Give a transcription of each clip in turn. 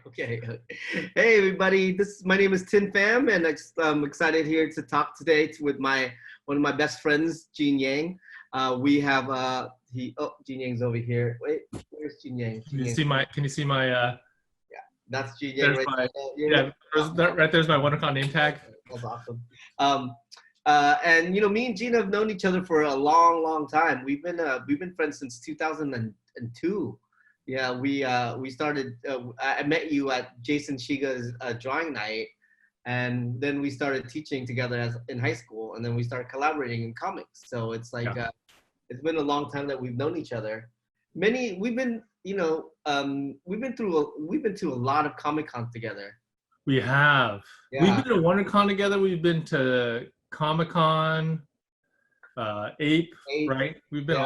Okay. Hey, everybody. My name is Tin Pham, and I'm excited here to talk today with my one of my best friends, Gene Yang. We have Gene Yang's over here. Wait, where's Gene Yang? Can Gene you Yang. see my Yeah, that's Gene Yang there's right my there. yeah, right there's my WonderCon name tag. That's awesome. Um, and me and Gene have known each other for a long, long time. We've been friends since 2002. Yeah, we started. I met you at Jason Shiga's drawing night, and then we started teaching together as in high school, and then we started collaborating in comics. So it's like Yeah. it's been a long time that we've known each other. We've been to a lot of Comic Cons together. We have. We've Yeah. been to WonderCon together. We've been to Comic-Con, Ape, Eight. right? Yeah. We've been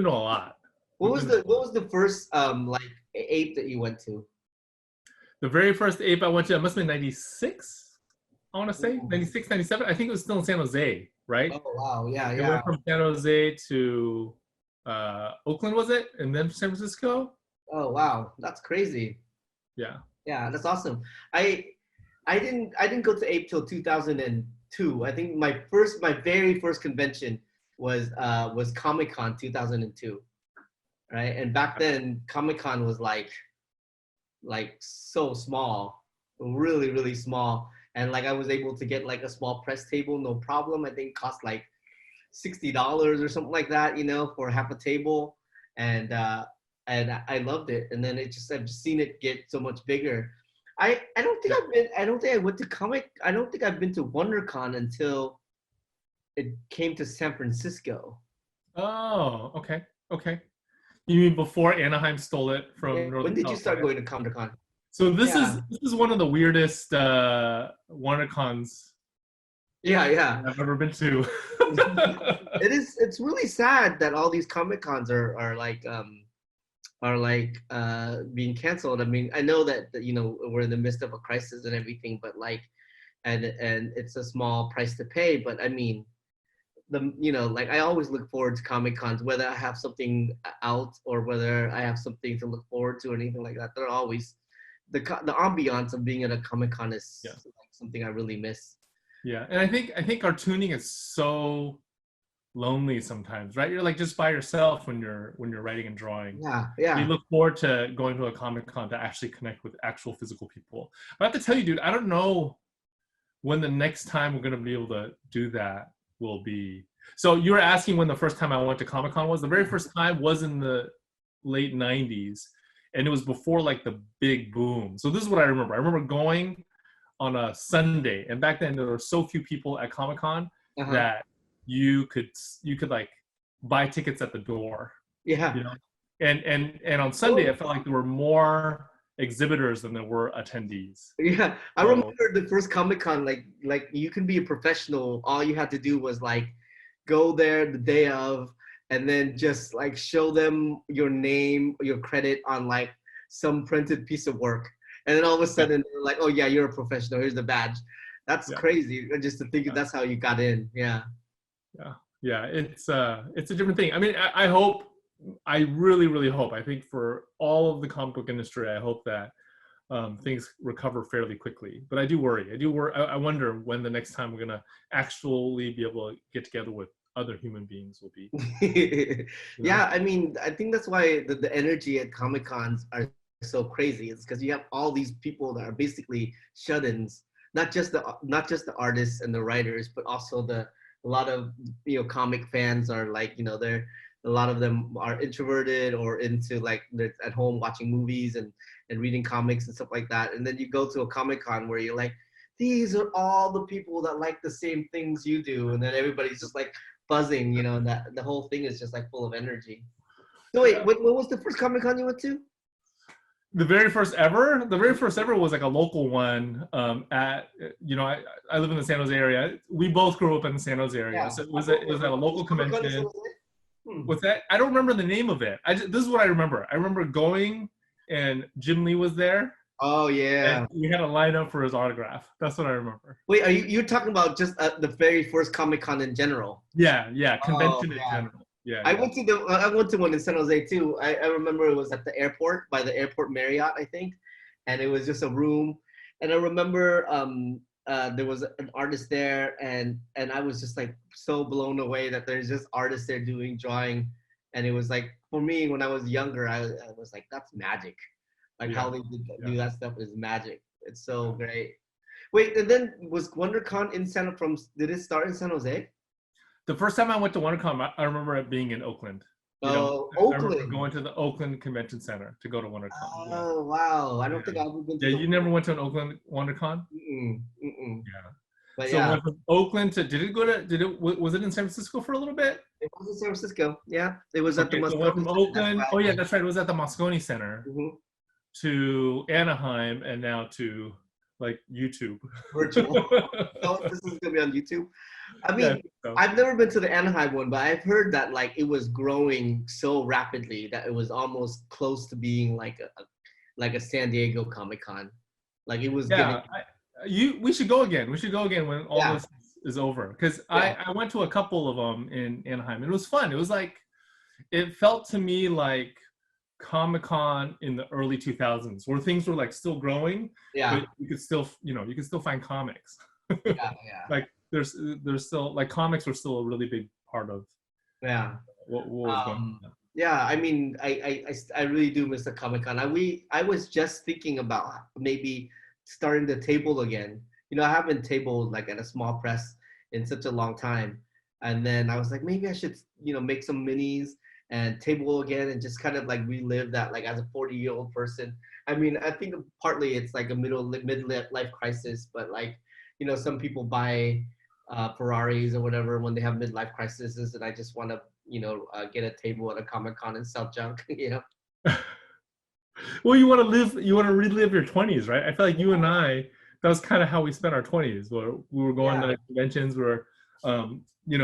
to a lot. What We've was been the first like ape that you went to? The very first Ape I went to, it must have been 96, I want to say. Ooh. 96, 97. I think it was still in San Jose, right? Oh wow, yeah, It yeah. went from San Jose to Oakland, was it? And then San Francisco? Oh wow, that's crazy. Yeah. Yeah, that's awesome. I I didn't go to Ape till 2002. I think my very first convention was Comic Con 2002, right? And back then Comic Con was like so small, really really small, and like I was able to get like a small press table, no problem. I think it cost like $60 or something like that, for half a table, and I loved it. And then I've just seen it get so much bigger. I don't think Yeah. I don't think I went to comic. I don't think I've been to WonderCon until it came to San Francisco. Oh, okay. Okay. You mean before Anaheim stole it from When Northern did you start California? going to WonderCon? So this Yeah, is this is one of the weirdest WonderCons yeah, yeah. I've ever been to. It is. It's really sad that all these Comic Cons are like being canceled. I mean, I know that we're in the midst of a crisis and everything, but like, and it's a small price to pay. But I mean, like I always look forward to Comic Cons, whether I have something out or whether I have something to look forward to or anything like that. They're always the ambiance of being at a Comic Con is Yeah. like something I really miss. Yeah, and I think cartooning is so lonely sometimes, right? You're like just by yourself when you're writing and drawing. Yeah, You yeah. look forward to going to a Comic Con to actually connect with actual physical people. But I have to tell you, dude, I don't know when the next time we're gonna be able to do that will be. So you were asking when the first time I went to Comic Con was. The very first time was in the late '90s, and it was before like the big boom. So this is what I remember. I remember going on a Sunday, and back then there were so few people at Comic Con Uh-huh. that you could like buy tickets at the door, Yeah. you know. And on Sunday, I felt like there were more exhibitors than there were attendees. Yeah, I So remember the first Comic Con. Like you can be a professional. All you had to do was like go there the day of, and then just like show them your name, your credit on like some printed piece of work, and then all of a yeah, sudden they're like, "Oh yeah, you're a professional. Here's the badge." That's yeah, crazy. Just to think yeah. that's how you got in. Yeah. Yeah, yeah, it's a different thing. I mean, I hope, I really, really hope. I think for all of the comic book industry, I hope that things recover fairly quickly. But I do worry. I do worry. I wonder when the next time we're gonna actually be able to get together with other human beings will be. You know? Yeah, I mean, I think that's why the energy at Comic Cons are so crazy. It's because you have all these people that are basically shut-ins, not just the artists and the writers, but also a lot of comic fans are like they're a lot of them are introverted or into like they're at home watching movies and reading comics and stuff like that. And then you go to a Comic Con where you're like, these are all the people that like the same things you do, and then everybody's just like buzzing, and that the whole thing is just like full of energy. So wait, Yeah. what was the first Comic Con you went to? The very first ever was like a local one. I live in the San Jose area. We both grew up in the San Jose area, Yeah. so it was at a local Comic Con in San convention. Jose? Hmm. What's that? I don't remember the name of it. This is what I remember. I remember going, and Jim Lee was there, Oh and yeah. we had a line up for his autograph. That's what I remember. Wait, you're talking about just the very first Comic Con in general? Yeah, yeah, Oh convention in yeah. general. Yeah, I yeah. went to one in San Jose too. I remember it was at the airport by the airport Marriott, I think. and it was just a room. And I remember there was an artist there, and I was just like so blown away that there's just artists there doing drawing, and it was like for me when I was younger, I was like that's magic, like Yeah. how they Yeah. do that stuff is magic. It's so great. Wait, and then was WonderCon in did it start in San Jose? The first time I went to WonderCon, I remember it being in Oakland. You know, Oh, I remember Oakland. going to the Oakland Convention Center to go to WonderCon. Yeah. Oh, wow. I don't think Yeah. I've ever been to Yeah, the. you never went to an Oakland WonderCon? Mm-mm, mm-mm. Yeah. But So yeah, went from Oakland to was it in San Francisco for a little bit? it was in San Francisco. Yeah, it was at the Okay, so went Moscone from Center. That's Oakland. why Oh I yeah, went. that's right. It was at the Moscone Center Mhm. to Anaheim and now to like YouTube. Virtual. So this is gonna be on YouTube. I Yeah, I mean, think so. I've never been to the Anaheim one, but I've heard that like it was growing so rapidly that it was almost close to being like a San Diego Comic Con. Like it was getting. Yeah, we should go again. We should go again when all Yeah, this is over. Because yeah, I went to a couple of them in Anaheim. And it was fun. It was like it felt to me like Comic Con in the early 2000s, where things were like still growing, yeah, but you could still you could still find comics. yeah, yeah, Like there's still like comics were still a really big part of yeah. what was going Um, on. yeah, I mean, I really do miss the Comic Con. I was just thinking about maybe starting the table again. You know, I haven't tabled like at a small press in such a long time, and then I was like, maybe I should, make some minis and table again and just kind of like relive that like as a 40-year-old person. I mean, I think partly it's like a midlife crisis, but like, some people buy Ferraris or whatever when they have midlife crises, and I just want to get a table at a Comic Con and sell junk. Well, you want to relive your 20s, right? I feel like you and I, that was kind of how we spent our 20s, where we were going Yeah, to conventions, we were,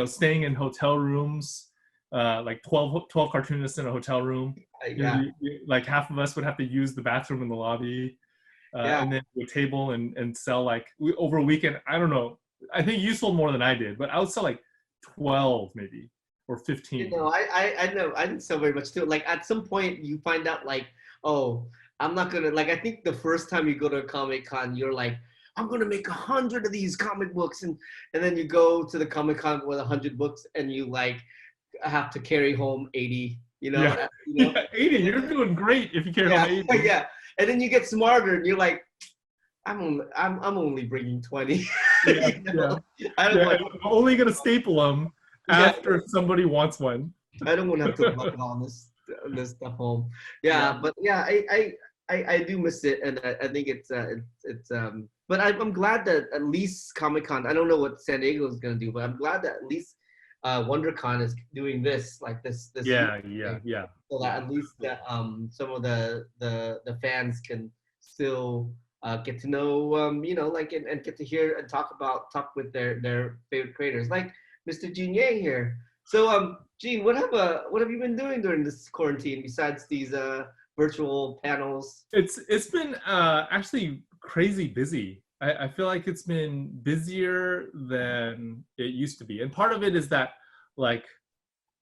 staying in hotel rooms, like 12 cartoonists in a hotel room. yeah, Like half of us would have to use the bathroom in the lobby, yeah. and then a table and sell like over a weekend. I don't know. I think you sold more than I did, but I would sell like 12 maybe or 15. I know I didn't sell very much too. Like at some point you find out like, oh, I'm not gonna like. I think the first time you go to a Comic Con, you're like, I'm gonna make 100 of these comic books, and then you go to the Comic Con with 100 books, and you like have to carry home 80. Yeah, yeah, 80. You're doing great if you carry home 80. Yeah. And then you get smarter, and you're like, I'm only bringing 20. Yeah, I don't want. I'm only gonna staple them after somebody wants one. I don't want to have to lug all this stuff home. Yeah, but yeah, I do miss it, and I think it's. But I'm glad that at least Comic Con. I don't know what San Diego is gonna do, but I'm glad that at least WonderCon is doing this like this. Yeah. So that at least that some of the fans can still get to know like and get to hear and talk with their favorite creators like Mr. Jin Yang here. So Gene, what have you been doing during this quarantine besides these virtual panels? It's been actually crazy busy. I feel like it's been busier than it used to be, and part of it is that like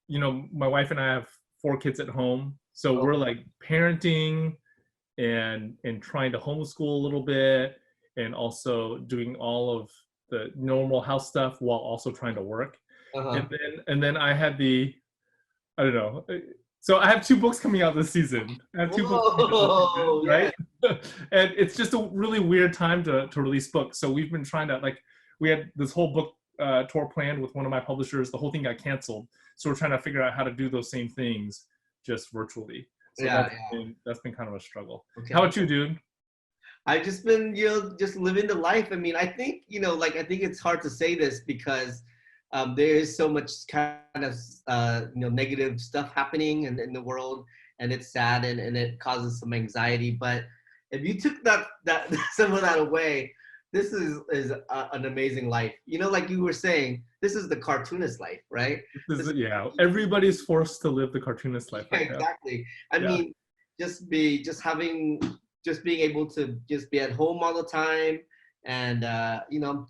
my wife and I have 4 kids at home, so we're like parenting and trying to homeschool a little bit, and also doing all of the normal house stuff while also trying to work. Uh-huh. And then I had I don't know. So I have 2 books coming out this season. I have 2 books coming out this season, right? And it's just a really weird time to release books. So we've been trying to we had this whole book tour planned with one of my publishers. The whole thing got canceled. So we're trying to figure out how to do those same things just virtually. So that's been kind of a struggle. Okay. How about you, dude? I've just been, just living the life. I mean, I think, I think it's hard to say this because there is so much kind of, negative stuff happening in the world, and it's sad and it causes some anxiety. But if you took that some of that away, this is an amazing life. Like you were saying, this is the cartoonist life, right? Everybody's forced to live the cartoonist life. Yeah, exactly. I mean, just being able to just be at home all the time, and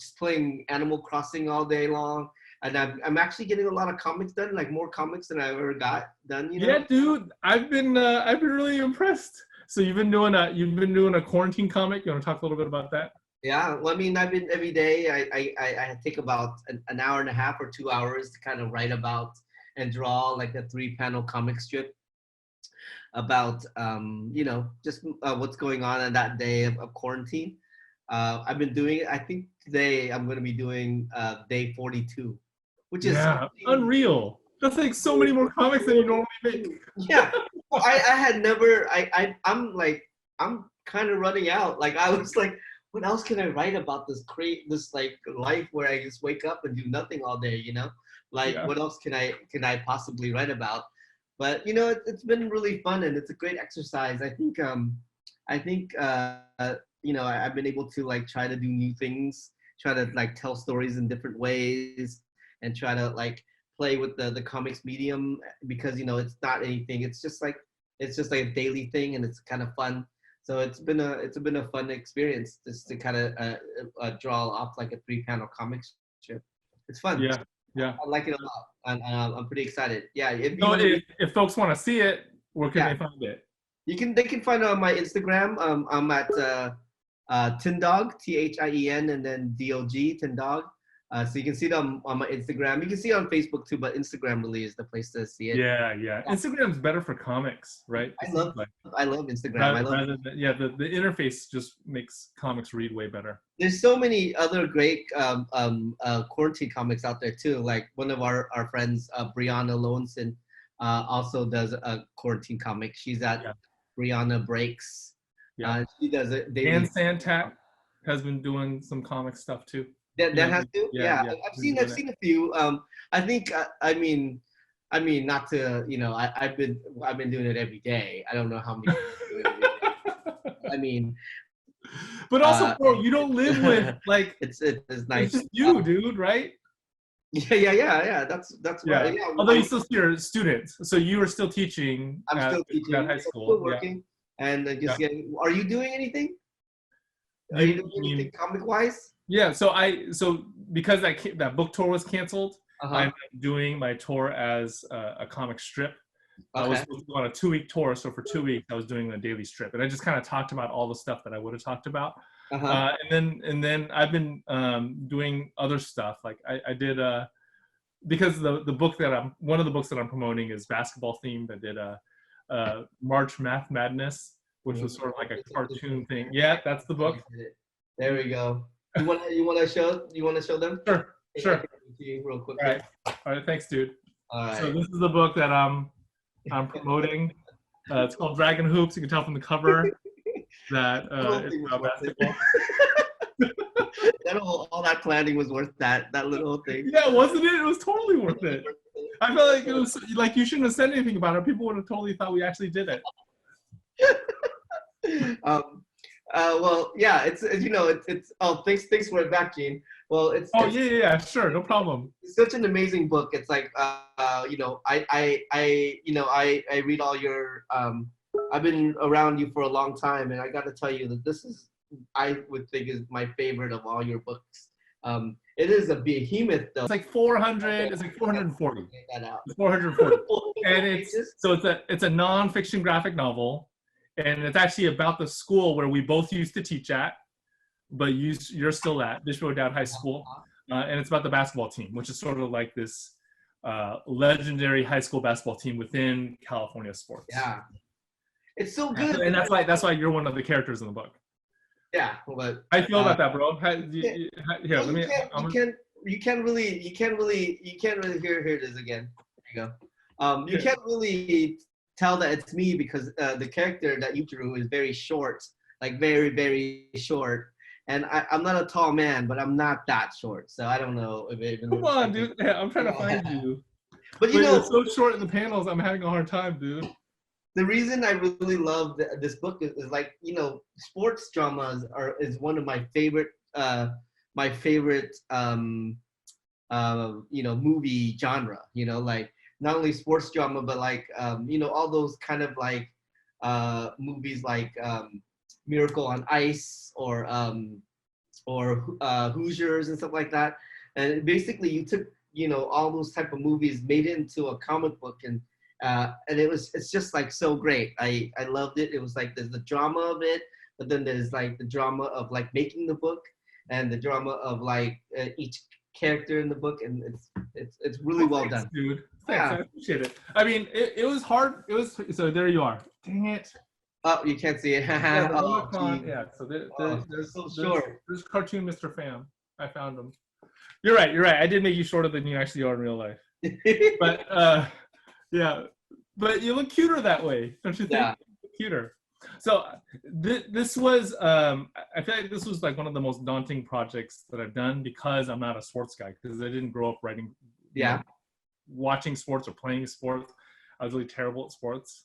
just playing Animal Crossing all day long. And I'm actually getting a lot of comics done, like more comics than I ever got done. Yeah, dude, I've been really impressed. So you've been doing a quarantine comic. You want to talk a little bit about that? Yeah, well, I mean, I've been every day. I take about an hour and a half or 2 hours to kind of write about and draw like a 3-panel comic strip about just what's going on that day of quarantine. I've been doing it. I think today I'm going to be doing day 42, which is Yeah, unreal. That's like so many more comics than you normally make. yeah. I had never. I'm kind of running out. Like I was like, what else can I write about this like life where I just wake up and do nothing all day? Like Yeah. what else can I possibly write about? But it's been really fun and it's a great exercise. I've been able to like try to do new things, try to like tell stories in different ways, and try to like play with the comics medium because it's not anything. It's just like a daily thing and it's kind of fun. So it's been a fun experience just to kind of draw off like a 3-panel comic strip. It's fun. Yeah. Yeah. I like it a lot, and I'm pretty excited. Yeah, If folks want to see it, where can they find it? they can find it on my Instagram. I'm at Tindog, THIEN, and then DOG, Tindog. So you can see it on my Instagram. You can see it on Facebook too, but Instagram really is the place to see it. Yeah. Instagram's better for comics, right? I love Instagram. The interface just makes comics read way better. There's so many other great quarantine comics out there too. Like one of our friends, Brianna Lowenson, also does a quarantine comic. She's at Brianna Breaks. Yeah. She does it. Dan Santat has been doing some comic stuff too. That has to. Yeah. I've seen a few. I think. I mean, not to. I've been doing it every day. I don't know how many. I mean. But also, bro, you don't live with like. It's nice. It's just you, dude, right? Yeah. That's right. Yeah. Although you still see your students, so you are still teaching. I'm still teaching at high school. Still working, and just getting. Are you doing anything? Are you doing anything comic wise? Yeah, so because that book tour was canceled, I'm doing my tour as a comic strip. Okay. I was supposed to go on a 2-week tour, so for 2 weeks I was doing a daily strip, and I just kind of talked about all the stuff that I would have talked about. And then I've been doing other stuff. Like I did because one of the books that I'm promoting is basketball themed. I did a March Math Madness, which was sort of like a cartoon thing. Yeah, that's the book. There we go. You want to show them? Sure. Real quick. All right. Thanks, dude. All right. So this is the book that I'm promoting. It's called Dragon Hoops. You can tell from the cover that it's about basketball. All that planning was worth that little thing. Yeah, wasn't it? It was totally worth it. I felt like it was like you shouldn't have said anything about it. People would have totally thought we actually did it. Well, yeah, it's thanks for it back, Gene. Well, Sure, no problem. It's such an amazing book. It's like I read all your I've been around you for a long time, and I got to tell you that this is I would think is my favorite of all your books. It is a behemoth though. It's like 400. It's like 440. It's 440, and it's a nonfiction graphic novel. And it's actually about the school where we both used to teach at, but you're still at Bishop O'Dowd High School. And it's about the basketball team, which is sort of like this legendary high school basketball team within California sports. Yeah, it's so good. And that's why you're one of the characters in the book. Yeah, but I feel about that, bro. You can't really. Here it is again. There you go. You can't really tell that it's me because the character that you drew is very short, like very, very short. And I'm not a tall man, but I'm not that short. So I don't know if it even. Come on, dude. Yeah, I'm trying to find you. But you're so short in the panels, I'm having a hard time, dude. The reason I really love this book is like, sports dramas is one of my favorite movie genre, like not only sports drama, but like, all those kind of like movies like Miracle on Ice or Hoosiers and stuff like that. And basically you took, all those type of movies, made it into a comic book and and it's just like so great. I loved it. It was like there's the drama of it, but then there's like the drama of like making the book, and the drama of like each character in the book, and it's really well Thanks, done. dude. Thanks, Yeah. I appreciate it. I mean, it was hard. It was so. There you are. Dang it. Oh, you can't see it. Yeah, the Oh, WonderCon. geez. Yeah. So Oh, so short. there's cartoon Mr. Fam. I found him. You're right. You're right. I did make you shorter than you actually are in real life. But yeah. But you look cuter that way, don't you think? Yeah. You look cuter. So this was I feel like this was like one of the most daunting projects that I've done because I'm not a sports guy, because I didn't grow up writing, Yeah. watching sports or playing sports. I was really terrible at sports,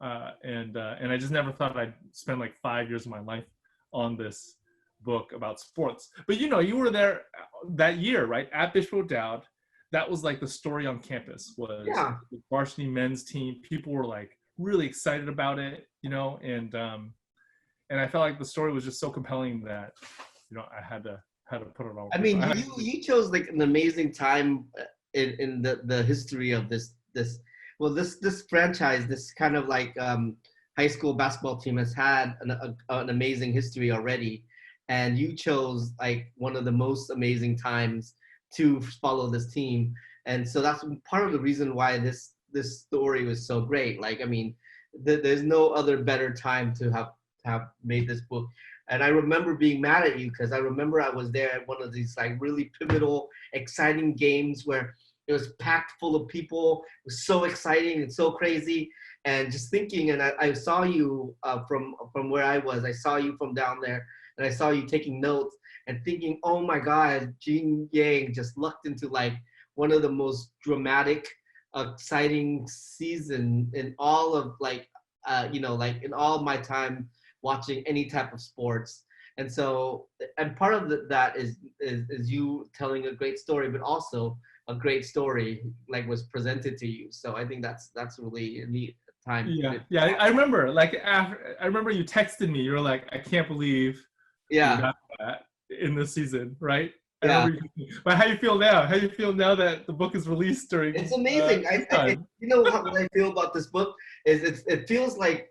and I just never thought I'd spend like 5 years of my life on this book about sports. But you were there that year, right, at Bishop O'Dowd. That was like the story on campus was Yeah. the varsity men's team. People were like really excited about it, and I felt like the story was just so compelling that I had to put it on. I mean, you chose like an amazing time in the history of this franchise. This kind of like high school basketball team has had an amazing history already, and you chose like one of the most amazing times to follow this team, and so that's part of the reason why this story was so great. Like, I mean, there's no other better time to have made this book. And I remember being mad at you because I remember I was there at one of these like really pivotal, exciting games where it was packed full of people. It was so exciting and so crazy. And just thinking, and I saw you from where I was. I saw you from down there, and I saw you taking notes and thinking, oh my God, Gene Yang just lucked into like one of the most dramatic, exciting season in all of like, like in all of my time watching any type of sports. And so, and part of that is you telling a great story, but also a great story like was presented to you. So I think that's really a neat time. Yeah. I remember like I remember you texted me. You were like, I can't believe we got that in this season, right? Yeah. But how you feel now? How you feel now that the book is released during? It's amazing. What I feel about this book is it feels like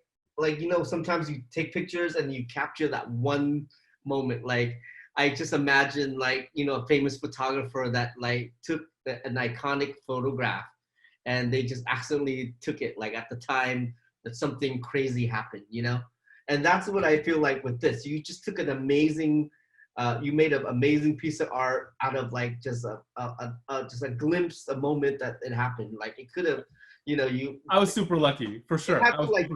sometimes you take pictures and you capture that one moment. Like I just imagine like a famous photographer that like took an iconic photograph, and they just accidentally took it like at the time that something crazy happened, and that's what I feel like with this. You just took an amazing. You made an amazing piece of art out of like just a glimpse, a moment that it happened. Like it could have, I was super lucky for sure. I was like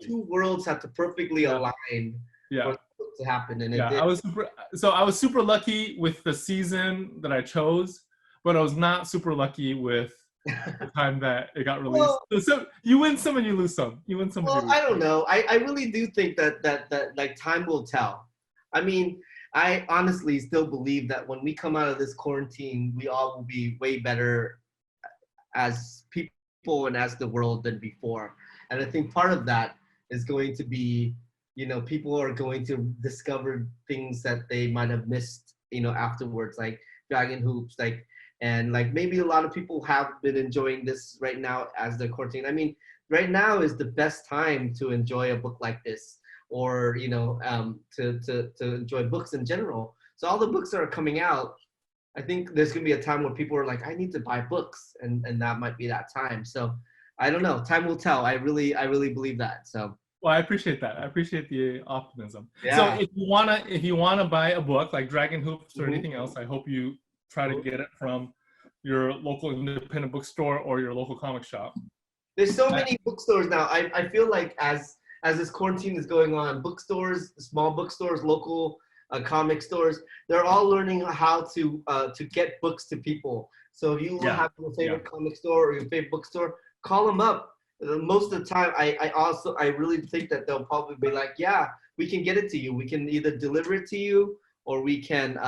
two worlds had to perfectly align for it to happen, and I was super lucky with the season that I chose, but I was not super lucky with the time that it got released. So you win some and you lose some. I don't know. I really do think that like time will tell. I mean, I honestly still believe that when we come out of this quarantine, we all will be way better as people and as the world than before. And I think part of that is going to be, people are going to discover things that they might have missed, afterwards, like Dragon Hoops, and maybe a lot of people have been enjoying this right now as the quarantine. I mean, right now is the best time to enjoy a book like this, or to enjoy books in general. So all the books that are coming out, I think there's gonna be a time where people are like, I need to buy books, and that might be that time. So I don't know. Time will tell. I really believe that. So. Well, I appreciate that. I appreciate the optimism. Yeah. So if you wanna buy a book like Dragon Hoops or anything else, I hope you try to get it from your local independent bookstore or your local comic shop. There's so many bookstores now. I feel like as this quarantine is going on, bookstores, small bookstores, local comic stores, they're all learning how to get books to people. So if you have your favorite comic store or your favorite bookstore, call them up. Most of the time, I really think that they'll probably be like, yeah, we can get it to you. We can either deliver it to you, or you can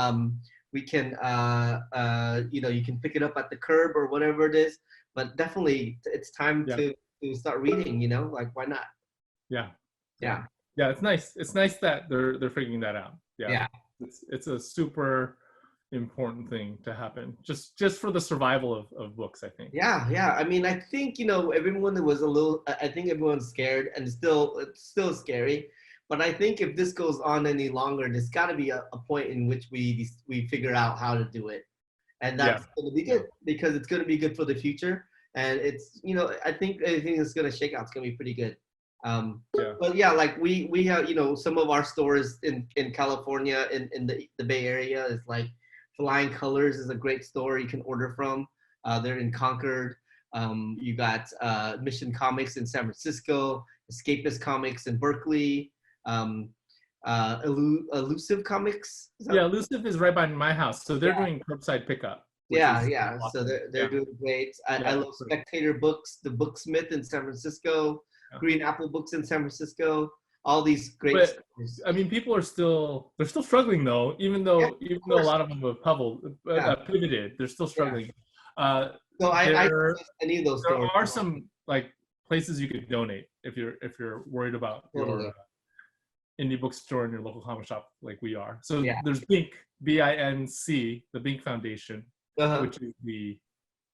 pick it up at the curb or whatever it is. But definitely, it's time to start reading. Like, why not? Yeah. Yeah. It's nice. It's nice that they're figuring that out. Yeah. It's a super important thing to happen, just for the survival of books, I think. Yeah. I mean, I think everyone was a little. I think everyone's scared, and it's still scary. But I think if this goes on any longer, there's got to be a point in which we figure out how to do it, and Yeah. that's going to be good because it's going to be good for the future. And it's I think everything is going to shake out. It's going to be pretty good. But yeah, like we have some of our stores in California in the Bay Area is like Flying Colors is a great store you can order from. They're in Concord. You got Mission Comics in San Francisco, Escapist Comics in Berkeley, Elusive Comics. Elusive is right by my house, so they're doing curbside pickup. Yeah. So they're doing great. I love Spectator Books, the Booksmith in San Francisco, Green Apple Books in San Francisco. All these great stores. I mean, people are still struggling though, even though a lot of them have pivoted, they're still struggling. So I any of those there stores. are some like places you could donate if you're worried about your indie bookstore in your local comic shop like we are. So there's BINC, BINC, the BINC Foundation, which is the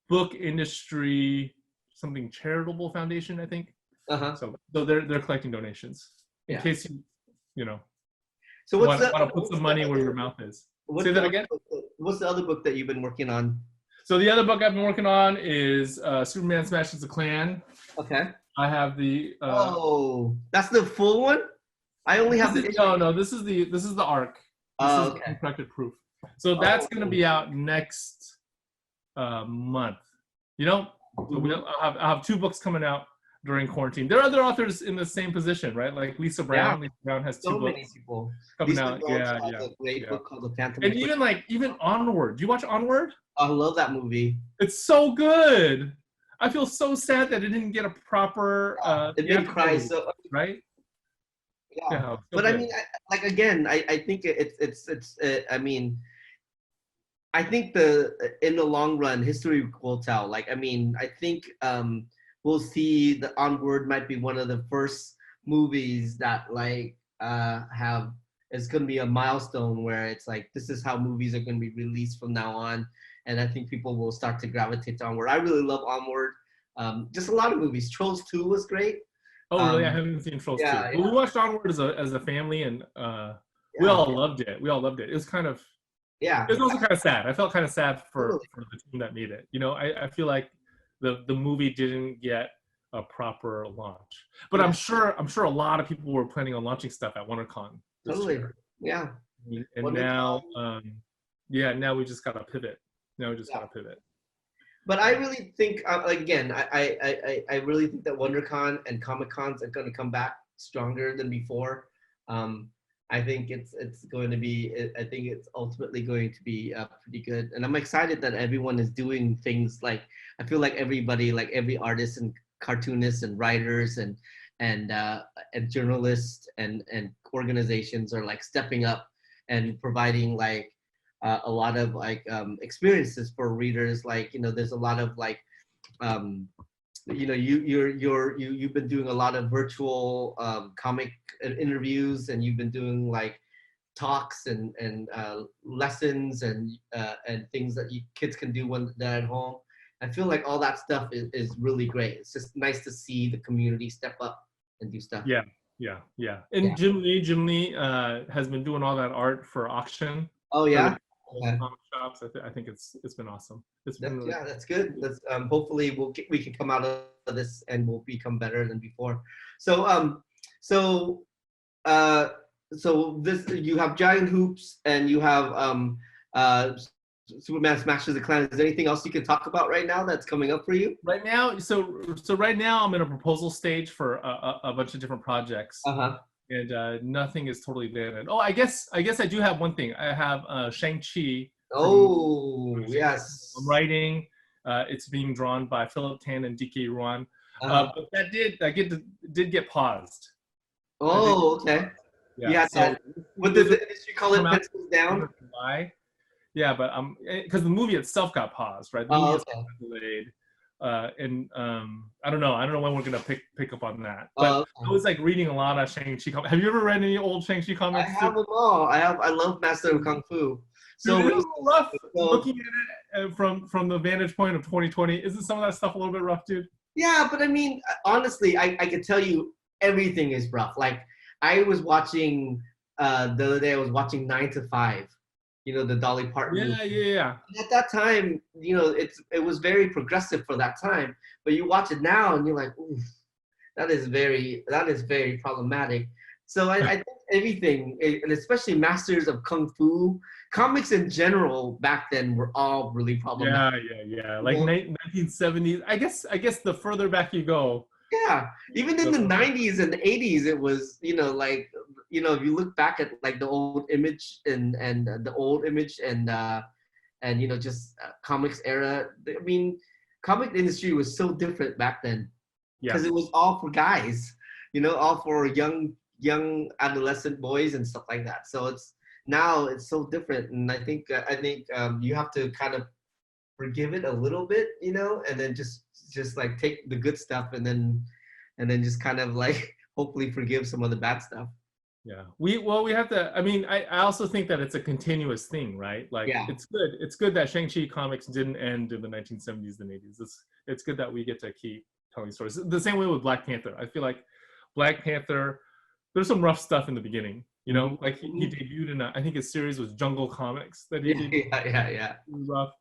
book industry something charitable foundation, I think. So they're collecting donations in case you know. So want to put some money where your mouth is. Say that again. What's the other book that you've been working on? So the other book I've been working on is Superman Smashes the Klan. Okay. I have the. That's the full one. I only have the. No. This is the arc. This is the corrected proof. So that's going to be out next month. I'll have 2 books coming out during quarantine. There are other authors in the same position, right? Like Lisa Brown. Lisa Brown has 2 books. So many people coming out. A great book called The Phantom. And even Onward. Do you watch Onward? I love that movie. It's so good. I feel so sad that it didn't get a proper. It made me cry. So right. Yeah. But I mean, I think it's. I mean, I think in the long run, history will tell. I think we'll see the Onward might be one of the first movies that it's going to be a milestone where it's like, this is how movies are going to be released from now on. And I think people will start to gravitate to Onward. I really love Onward. Just a lot of movies. Trolls 2 was great. Oh, really? I haven't seen Trolls 2. Well, we watched Onward as a family, and we all loved it. It was kind of, it was also kind of sad. I felt kind of sad for the team that made it. I feel like the movie didn't get a proper launch. But I'm sure a lot of people were planning on launching stuff at WonderCon this year. Yeah. And WonderCon. Now we just got to pivot. But I really think, again, I really think that WonderCon and Comic-Cons are going to come back stronger than before. I think it's going to be. I think it's ultimately going to be pretty good, and I'm excited that everyone is doing things like. I feel like everybody, like every artist and cartoonists and writers and journalists and organizations are stepping up and providing a lot of experiences for readers. There's a lot of you've been doing a lot of virtual comic interviews, and you've been doing talks and lessons and things that kids can do when they're at home. I feel like all that stuff is really great. It's just nice to see the community step up and do stuff. Yeah. And Jim Lee has been doing all that art for auction. Oh yeah. Comic shops. I think it's been awesome. That's good. Hopefully we can come out of this and we'll become better than before. So this, you have Giant Hoops and you have Superman Smashes the Klan. Is there anything else you can talk about right now that's coming up for you? Right now, so right now I'm in a proposal stage for a bunch of different projects. And nothing is totally landed. Oh, I guess I do have one thing. I have Shang-Chi. Oh, yes. I'm writing. It's being drawn by Philip Tan and DK Ruan. But that did get paused. Oh, okay. Yeah. What does the industry call it? Pencils down? Yeah, but because the movie itself got paused, right? The movie got delayed. and I don't know when we're gonna pick up on that. But I was like reading a lot of Shang-Chi comics. Have you ever read any old Shang-Chi I comics? have them all. I love Master of Kung Fu. So So, it's a little rough looking at it from the vantage point of 2020. Isn't some of that stuff a little bit rough, dude? yeah, but I mean, honestly, I can tell you everything is rough. Like I was watching the other day. I was watching 9 to 5. You know, the Dolly Parton movie. Yeah. And at that time, you know, it was very progressive for that time. But you watch it now, and you're like, ooh, that is very problematic. So I think everything, and especially Masters of Kung Fu, comics in general back then were all really problematic. Yeah. Like 1970s. I guess the further back you go. Yeah, even in the 90s and the 80s, it was, you know, like, you know, if you look back at like the old image and the old image and you know, just comics era. I mean, comic industry was so different back then because it was all for guys, you know, all for young adolescent boys and stuff like that. So now it's so different, and I think you have to kind of forgive it a little bit, you know, and then just like take the good stuff and then just kind of like hopefully forgive some of the bad stuff. Yeah, we have to. I mean, I also think that it's a continuous thing, right? Like, Yeah. It's good that Shang-Chi comics didn't end in the 1970s and 80s. It's good that we get to keep telling stories. The same way with Black Panther. I feel like Black Panther, there's some rough stuff in the beginning. You know, like he debuted in I think his series was Jungle Comics that he did. Yeah. Rough.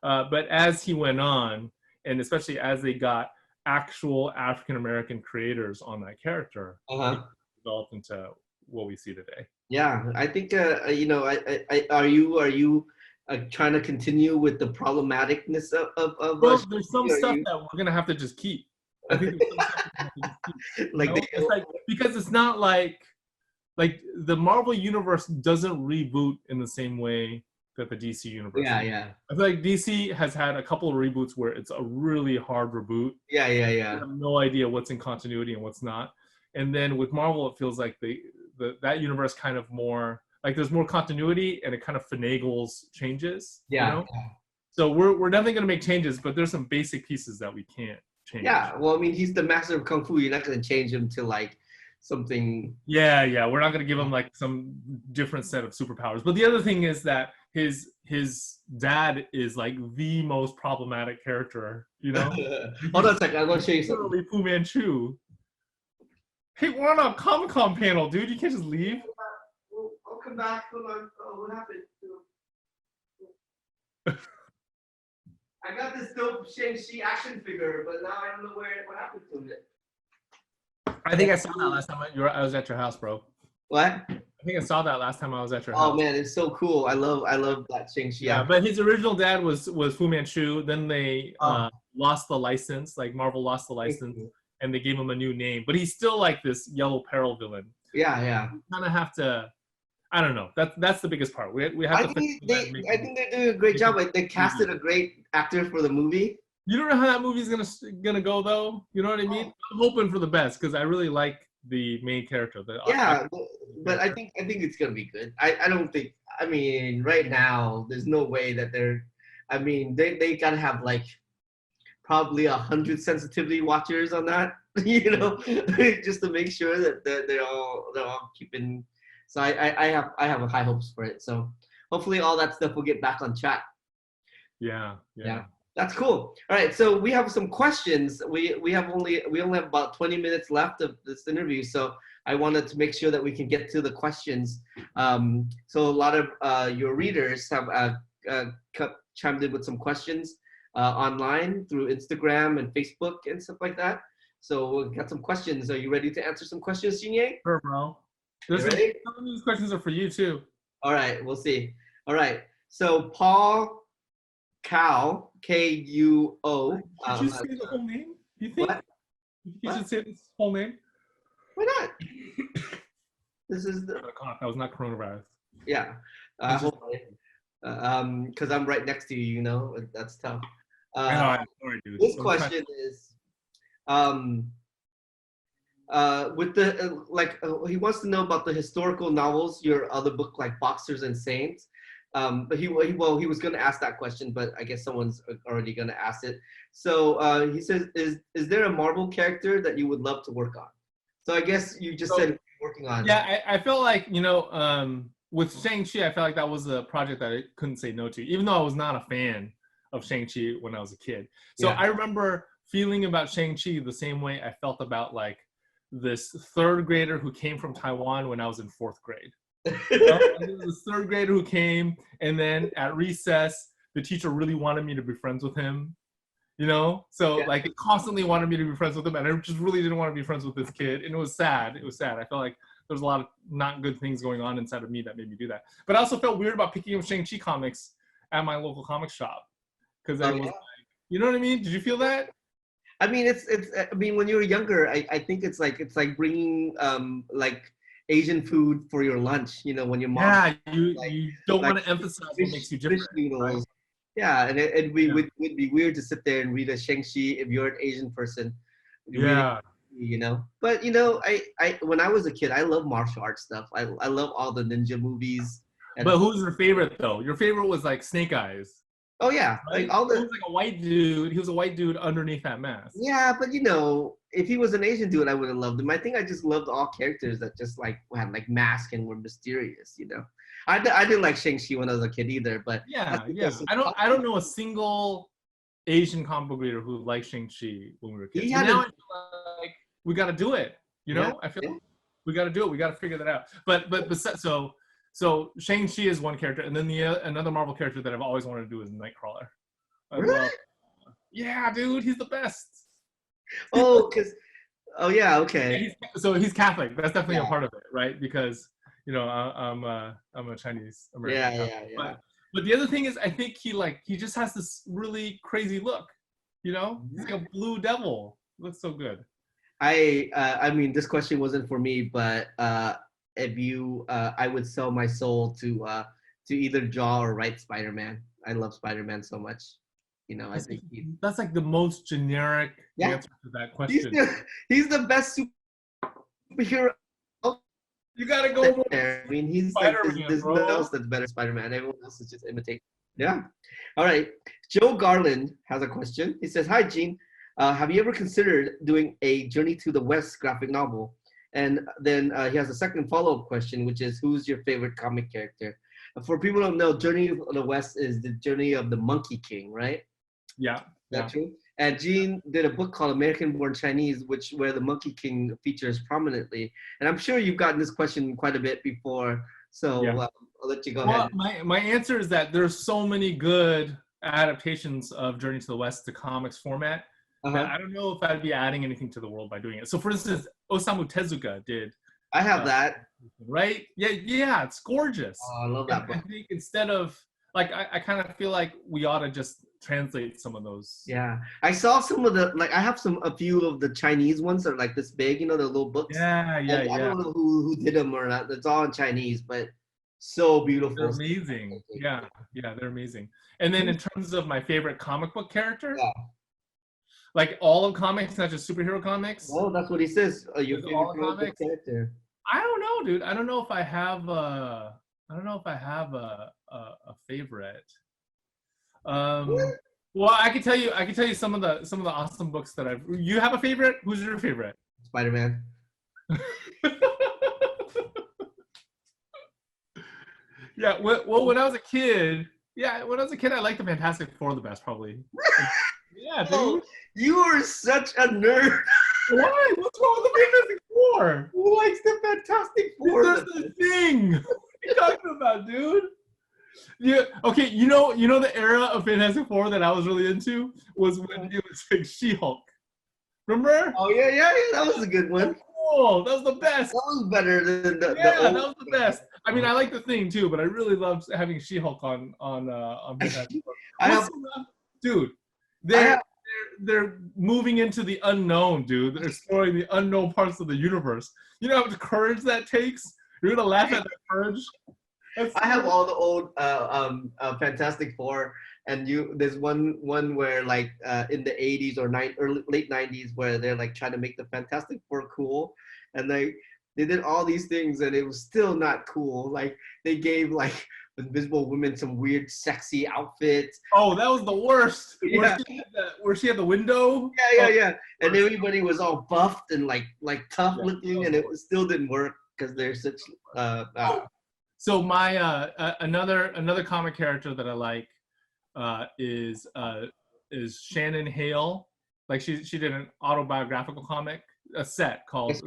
But as he went on, and especially as they got actual African American creators on that character, it developed into what we see today. Yeah, I think you know, are you trying to continue with the problematicness of well, there's some stuff that we're gonna have to just keep. I think there's some stuff that we have to just keep. like, it's like, because it's not like the Marvel universe doesn't reboot in the same way that the DC universe. Yeah. I feel like DC has had a couple of reboots where it's a really hard reboot. Yeah. You have no idea what's in continuity and what's not. And then with Marvel, it feels like that universe kind of more like there's more continuity and it kind of finagles changes. Yeah. You know? So we're definitely going to make changes, but there's some basic pieces that we can't change. Yeah. Well, I mean, he's the master of Kung Fu. You're not going to change him to like something. Yeah. We're not going to give him like some different set of superpowers. But the other thing is that his dad is like the most problematic character, you know? Hold on a second. I'm going to show you something. Literally Fu Manchu. Hey, we're on a Comic-Con panel, dude. You can't just leave. I'll come back. Hold on. Oh, what happened? I got this dope Shang-Chi action figure, but now I don't know what happened to it. I think I saw that last time I was at your house, bro. What? I think I saw that last time I was at your house. Oh man, it's so cool. I love that Shang-Chi. Yeah, but his original dad was Fu Manchu. Then they lost the license. Like Marvel lost the license, and they gave him a new name. But he's still like this Yellow Peril villain. Yeah. You kind of have to. I don't know. That's the biggest part. We have I think they're doing a great job. They casted a great actor for the movie. You don't know how that movie's gonna go though. You know what I mean? I'm hoping for the best because I really like the main character. But I think it's gonna be good. I don't think. I mean, right now there's no way that they're. I mean, they gotta have like probably 100 sensitivity watchers on that. You know, just to make sure that they're all keeping. So I have high hopes for it. So hopefully all that stuff will get back on track. Yeah. That's cool. All right, so we have some questions. We only have about 20 minutes left of this interview, so I wanted to make sure that we can get to the questions. So a lot of your readers have chimed in with some questions online through Instagram and Facebook and stuff like that. So we got some questions. Are you ready to answer some questions, Xinye? Sure, bro. Some of these questions are for you too. All right, we'll see. All right, so Paul Kao, Kuo. Did you say the whole name? You think you should say this whole name? Why not? This is the. That was not coronavirus. Yeah, hopefully. Because I'm right next to you. You know, that's tough. I'm sorry, dude. This question is, with the he wants to know about the historical novels, your other book like Boxers and Saints. But he was going to ask that question, but I guess someone's already going to ask it. So he says, is there a Marvel character that you would love to work on? So I guess you just said working on. Yeah, I felt like, with Shang-Chi, I felt like that was a project that I couldn't say no to, even though I was not a fan of Shang-Chi when I was a kid. So I remember feeling about Shang-Chi the same way I felt about like this third grader who came from Taiwan when I was in fourth grade. There was this third grader who came, and then at recess, the teacher really wanted me to be friends with him. Like it constantly wanted me to be friends with him, and I just really didn't want to be friends with this kid, and it was sad. It was sad. I felt like there was a lot of not good things going on inside of me that made me do that. But I also felt weird about picking up Shang-Chi comics at my local comic shop because I was like, you know what I mean? Did you feel that? I mean, it's. I mean, when you were younger, I think it's like bringing like Asian food for your lunch. When your mom. Yeah, you don't want to emphasize what makes you different. Right? Yeah, and it would be weird to sit there and read a Shang-Chi if you're an Asian person. Yeah. But I when I was a kid, I love martial arts stuff. I love all the ninja movies. But who's your favorite though? Your favorite was like Snake Eyes. Oh yeah, right? He was like a white dude. He was a white dude underneath that mask. Yeah, but if he was an Asian dude, I would have loved him. I think I just loved all characters that just like had like masks and were mysterious. I didn't like Shang-Chi when I was a kid either, but yeah. I don't know a single Asian comic book reader who liked Shang-Chi when we were kids. Now I feel like we got to do it. I feel like we got to do it. We got to figure that out. But so Shang-Chi is one character, and then another Marvel character that I've always wanted to do is Nightcrawler. Really? Yeah, dude, he's the best. Oh, yeah, okay. So he's Catholic. That's definitely a part of it, right? Because I'm a Chinese American. Yeah. But the other thing is, I think he just has this really crazy look. He's like a blue devil. Looks so good. I mean, this question wasn't for me, but if you, I would sell my soul to either draw or write Spider-Man. I love Spider-Man so much. I think that's like the most generic answer to that question. He's the best superhero. You gotta go. I mean, he's Spider-Man, like, there's no one else that's better than Spider-Man. Everyone else is just imitating. Yeah. All right. Joe Garland has a question. He says, "Hi, Gene. Have you ever considered doing a Journey to the West graphic novel?" And then he has a second follow-up question, which is, who's your favorite comic character? For people who don't know, Journey to the West is the journey of the Monkey King, right? Yeah. That's true. And Gene did a book called American Born Chinese, where the Monkey King features prominently. And I'm sure you've gotten this question quite a bit before, so I'll let you go ahead. My answer is that there's so many good adaptations of Journey to the West to comics format. I don't know if I'd be adding anything to the world by doing it. So, for instance, Osamu Tezuka did. I have that. Right? Yeah, it's gorgeous. Oh, I love that book. I think instead of, I kind of feel like we ought to just translate some of those. Yeah. I saw some of the, I have a few of the Chinese ones that are like this big, the little books. Yeah. I don't know who did them or not. It's all in Chinese, but so beautiful. They're amazing. Yeah, they're amazing. And then in terms of my favorite comic book character, like all of comics, not just superhero comics. Oh, that's what he says. Your favorite comic book character. I don't know, dude. I don't know if I have a favorite. Well, I can tell you some of the awesome books that I've. You have a favorite? Who's your favorite? Spider-Man. Yeah. Well, when I was a kid, I liked the Fantastic Four the best, probably. Yeah, dude. Oh, you are such a nerd. Why? What's wrong with the Fantastic Four? Who likes the Fantastic Four? That's the thing. What are you talking about, dude? Yeah. Okay. You know the era of Fantastic Four that I was really into was when it was like She-Hulk. Remember? Oh yeah. That was a good one. Cool. That was the best. That was better than the that was the best. I mean, I like the thing too, but I really loved having She-Hulk on Fantastic Four. Dude, they're moving into the unknown, dude. They're exploring the unknown parts of the universe. You know how much courage that takes? You're gonna laugh at that courage. I have all the old Fantastic Four, and there's one where in the 80s or late 90s where they're like trying to make the Fantastic Four cool, and they did all these things and it was still not cool. Like they gave like Invisible Woman, some weird sexy outfits. Oh, that was the worst. Yeah. Where she had the window. Yeah. And everybody was all buffed and like tough Yeah, looking, and it still didn't work because they're such. So my another comic character that I like is Shannon Hale. Like she did an autobiographical comic, a set called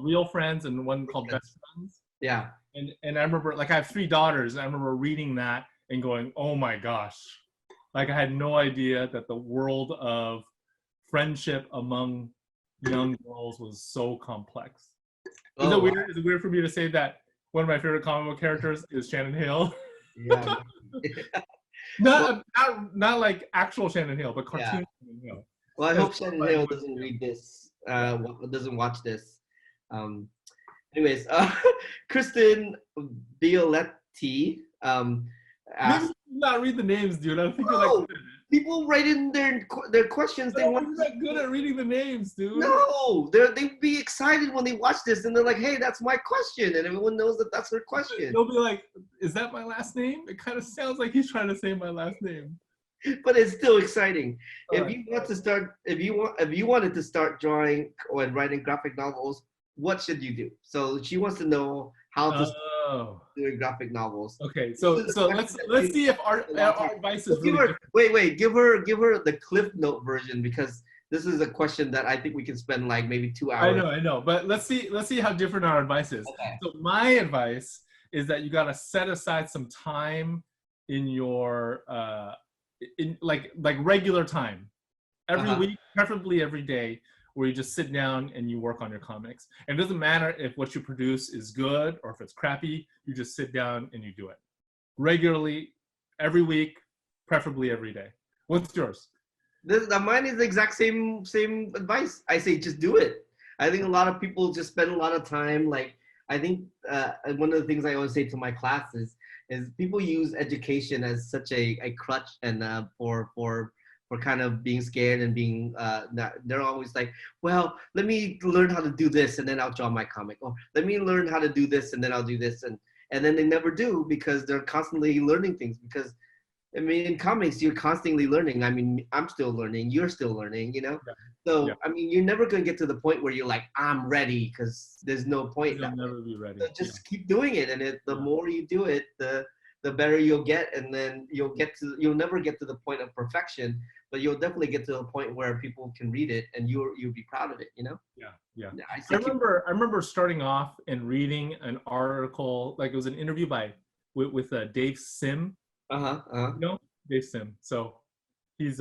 Real Friends and one called Best Friends. Yeah. And I remember, like, I have 3 daughters, and I remember reading that and going, oh my gosh. Like, I had no idea that the world of friendship among young girls was so complex. Is it weird? Is it weird for me to say that one of my favorite comic book characters is Shannon Hale? Yeah. not like actual Shannon Hale, but cartoon Shannon Hale. Well, I hope Shannon Hale doesn't read this, doesn't watch this. Anyways, Kristen Violetti asked. Maybe not read the names, dude. I don't think you're like good at it. People write in their questions. No, you're not good at reading the names, dude. No, they'd be excited when they watch this, and they're like, "Hey, that's my question," and everyone knows that that's her question. They'll be like, "Is that my last name?" It kind of sounds like he's trying to say my last name. But it's still exciting. If you wanted to start drawing or writing graphic novels, what should you do? So she wants to know how to start doing graphic novels. Okay, so let's see if our advice is really different. Wait, give her the Cliff Note version, because this is a question that I think we can spend like maybe 2 hours. I know, but let's see how different our advice is. Okay. So my advice is that you got to set aside some time in your in like regular time every week, preferably every day, where you just sit down and you work on your comics. And it doesn't matter if what you produce is good or if it's crappy, you just sit down and you do it regularly, every week, preferably every day. What's yours? Mine is the exact same advice. I say just do it. I think a lot of people just spend a lot of time. Like, I think one of the things I always say to my classes is people use education as such a crutch and for kind of being scared and being they're always like, well, let me learn how to do this and then I'll draw my comic, or let me learn how to do this and then I'll do this, and then they never do, because they're constantly learning things. Because I mean, in comics, you're constantly learning. I mean, I'm still learning, you're still learning, you know? So, I mean, you're never going to get to the point where you're like, I'm ready, because there's no point. You'll never be ready. So just keep doing it. And the more you do it, the better you'll get. And then you'll never get to the point of perfection, but you'll definitely get to a point where people can read it and you'll be proud of it, you know? Yeah. I remember starting off and reading an article, like it was an interview with Dave Sim. You know, Dave Sim. So he's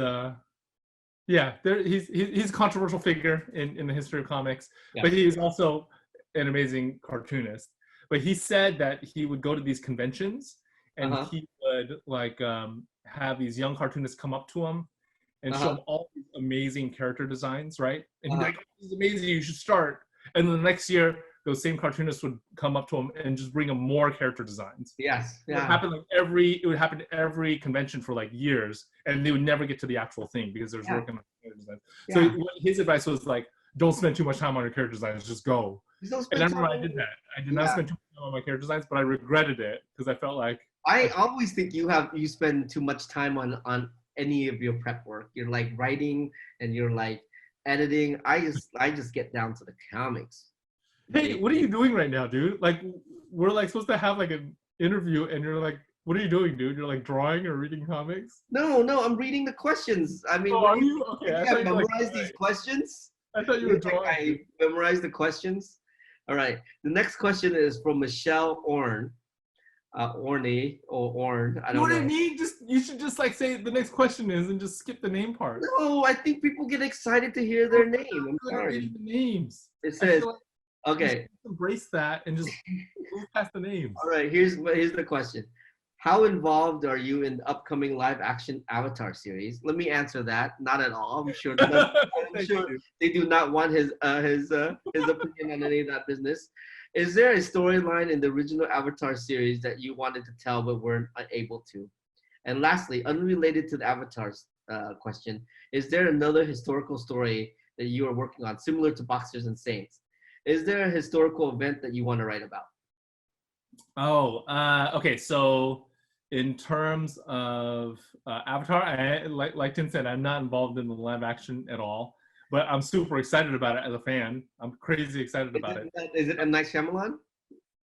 he's a controversial figure in the history of comics, but he's also an amazing cartoonist. But he said that he would go to these conventions and he would like have these young cartoonists come up to him and show him all these amazing character designs, right? And he'd be like, oh, "This is amazing, you should start." And then the next year, those same cartoonists would come up to him and just bring him more character designs. Yes. It would happen every convention for like years, and they would never get to the actual thing because there's working on character designs. So his advice was like, don't spend too much time on your character designs, just go. And I remember I did that. I did not spend too much time on my character designs, but I regretted it because I felt like I always think you spend too much time on any of your prep work. You're like writing and you're like editing. I just get down to the comics. Hey, what are you doing right now, dude? Like, we're like supposed to have like an interview, and you're like, what are you doing, dude? You're like drawing or reading comics? No, I'm reading the questions. I mean, are you? Okay, I memorized these questions. I thought you were drawing. I memorized the questions. All right. The next question is from Michelle Orn. Orny or Orn. I don't know. What do you mean? You should just like say the next question is and just skip the name part. No, I think people get excited to hear their name. I'm sorry. The names. It says. Okay. Embrace that and just move past the names. All right, here's the question. How involved are you in the upcoming live action Avatar series? Let me answer that. Not at all. I'm sure they do not want his opinion on any of that business. Is there a storyline in the original Avatar series that you wanted to tell but weren't able to? And lastly, unrelated to the Avatar's question, is there another historical story that you are working on, similar to Boxers and Saints? Is there a historical event that you want to write about? Oh, okay. So in terms of Avatar, like Tim said, I'm not involved in the live action at all, but I'm super excited about it as a fan. I'm crazy excited about it. Is it M. Night Shyamalan?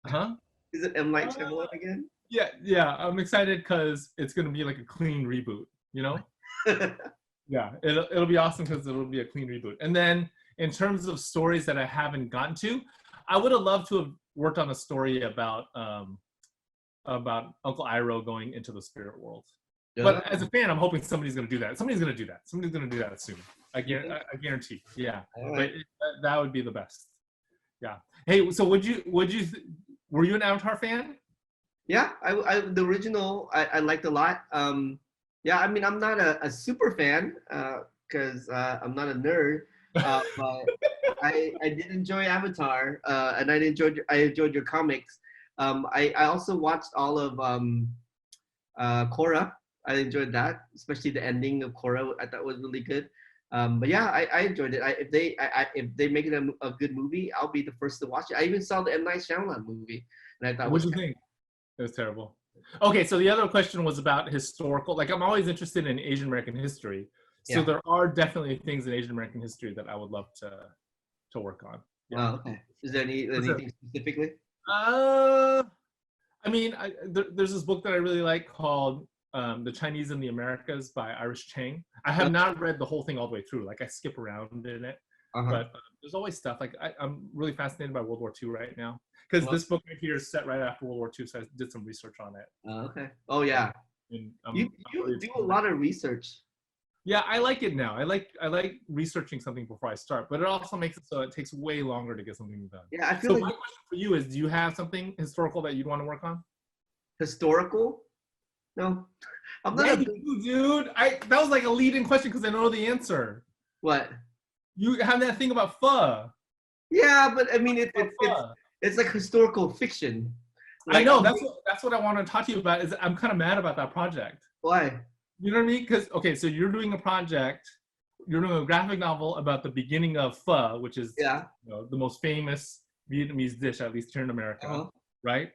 Huh? Is it M. Night Shyamalan again? Yeah. I'm excited because it's gonna be like a clean reboot. You know? Yeah, it'll be awesome because it'll be a clean reboot. And then in terms of stories that I haven't gotten to, I would have loved to have worked on a story about Uncle Iroh going into the spirit world. But as a fan, I'm hoping somebody's going to do that. Somebody's going to do that soon. I guarantee. Yeah, Right. but that would be the best. Yeah. Hey, so were you an Avatar fan? Yeah, the original I liked a lot. Yeah, I mean I'm not a super fan because I'm not a nerd, but I did enjoy Avatar, and I enjoyed your comics. I also watched all of Korra. I enjoyed that, especially the ending of Korra. I thought was really good. But yeah, I enjoyed it. If they make it a good movie, I'll be the first to watch it. I even saw the M. Night Shyamalan movie, and I thought, What do you think? It was terrible. Okay, so the other question was about historical. Like, I'm always interested in Asian American history. So Yeah. there are definitely things in Asian American history that I would love to work on. Yeah. Oh, okay. Is there anything specifically? I mean, there's this book that I really like called The Chinese in the Americas by Iris Chang. I have not read the whole thing all the way through. Like, I skip around in it. But there's always stuff. Like, I'm really fascinated by World War II right now. Because this book right here is set right after World War II, so I did some research on it. Okay. Oh, yeah. And, You really do a lot of research. Yeah, I like it now. I like researching something before I start, but it also makes it so it takes way longer to get something done. Yeah, I feel so like my question for you is, do you have something historical that you'd want to work on? historical. No, I'm not Yeah, a you do, dude. That was like a lead-in question because I know the answer. what? You have that thing about pho. Yeah, but I mean it's like historical fiction. Like, I know that's what I want to talk to you about. Is I'm kind of mad about that project. Why? You know what I mean? Because okay, so you're doing a project, you're doing a graphic novel about the beginning of pho, which is the most famous Vietnamese dish, at least here in America, right?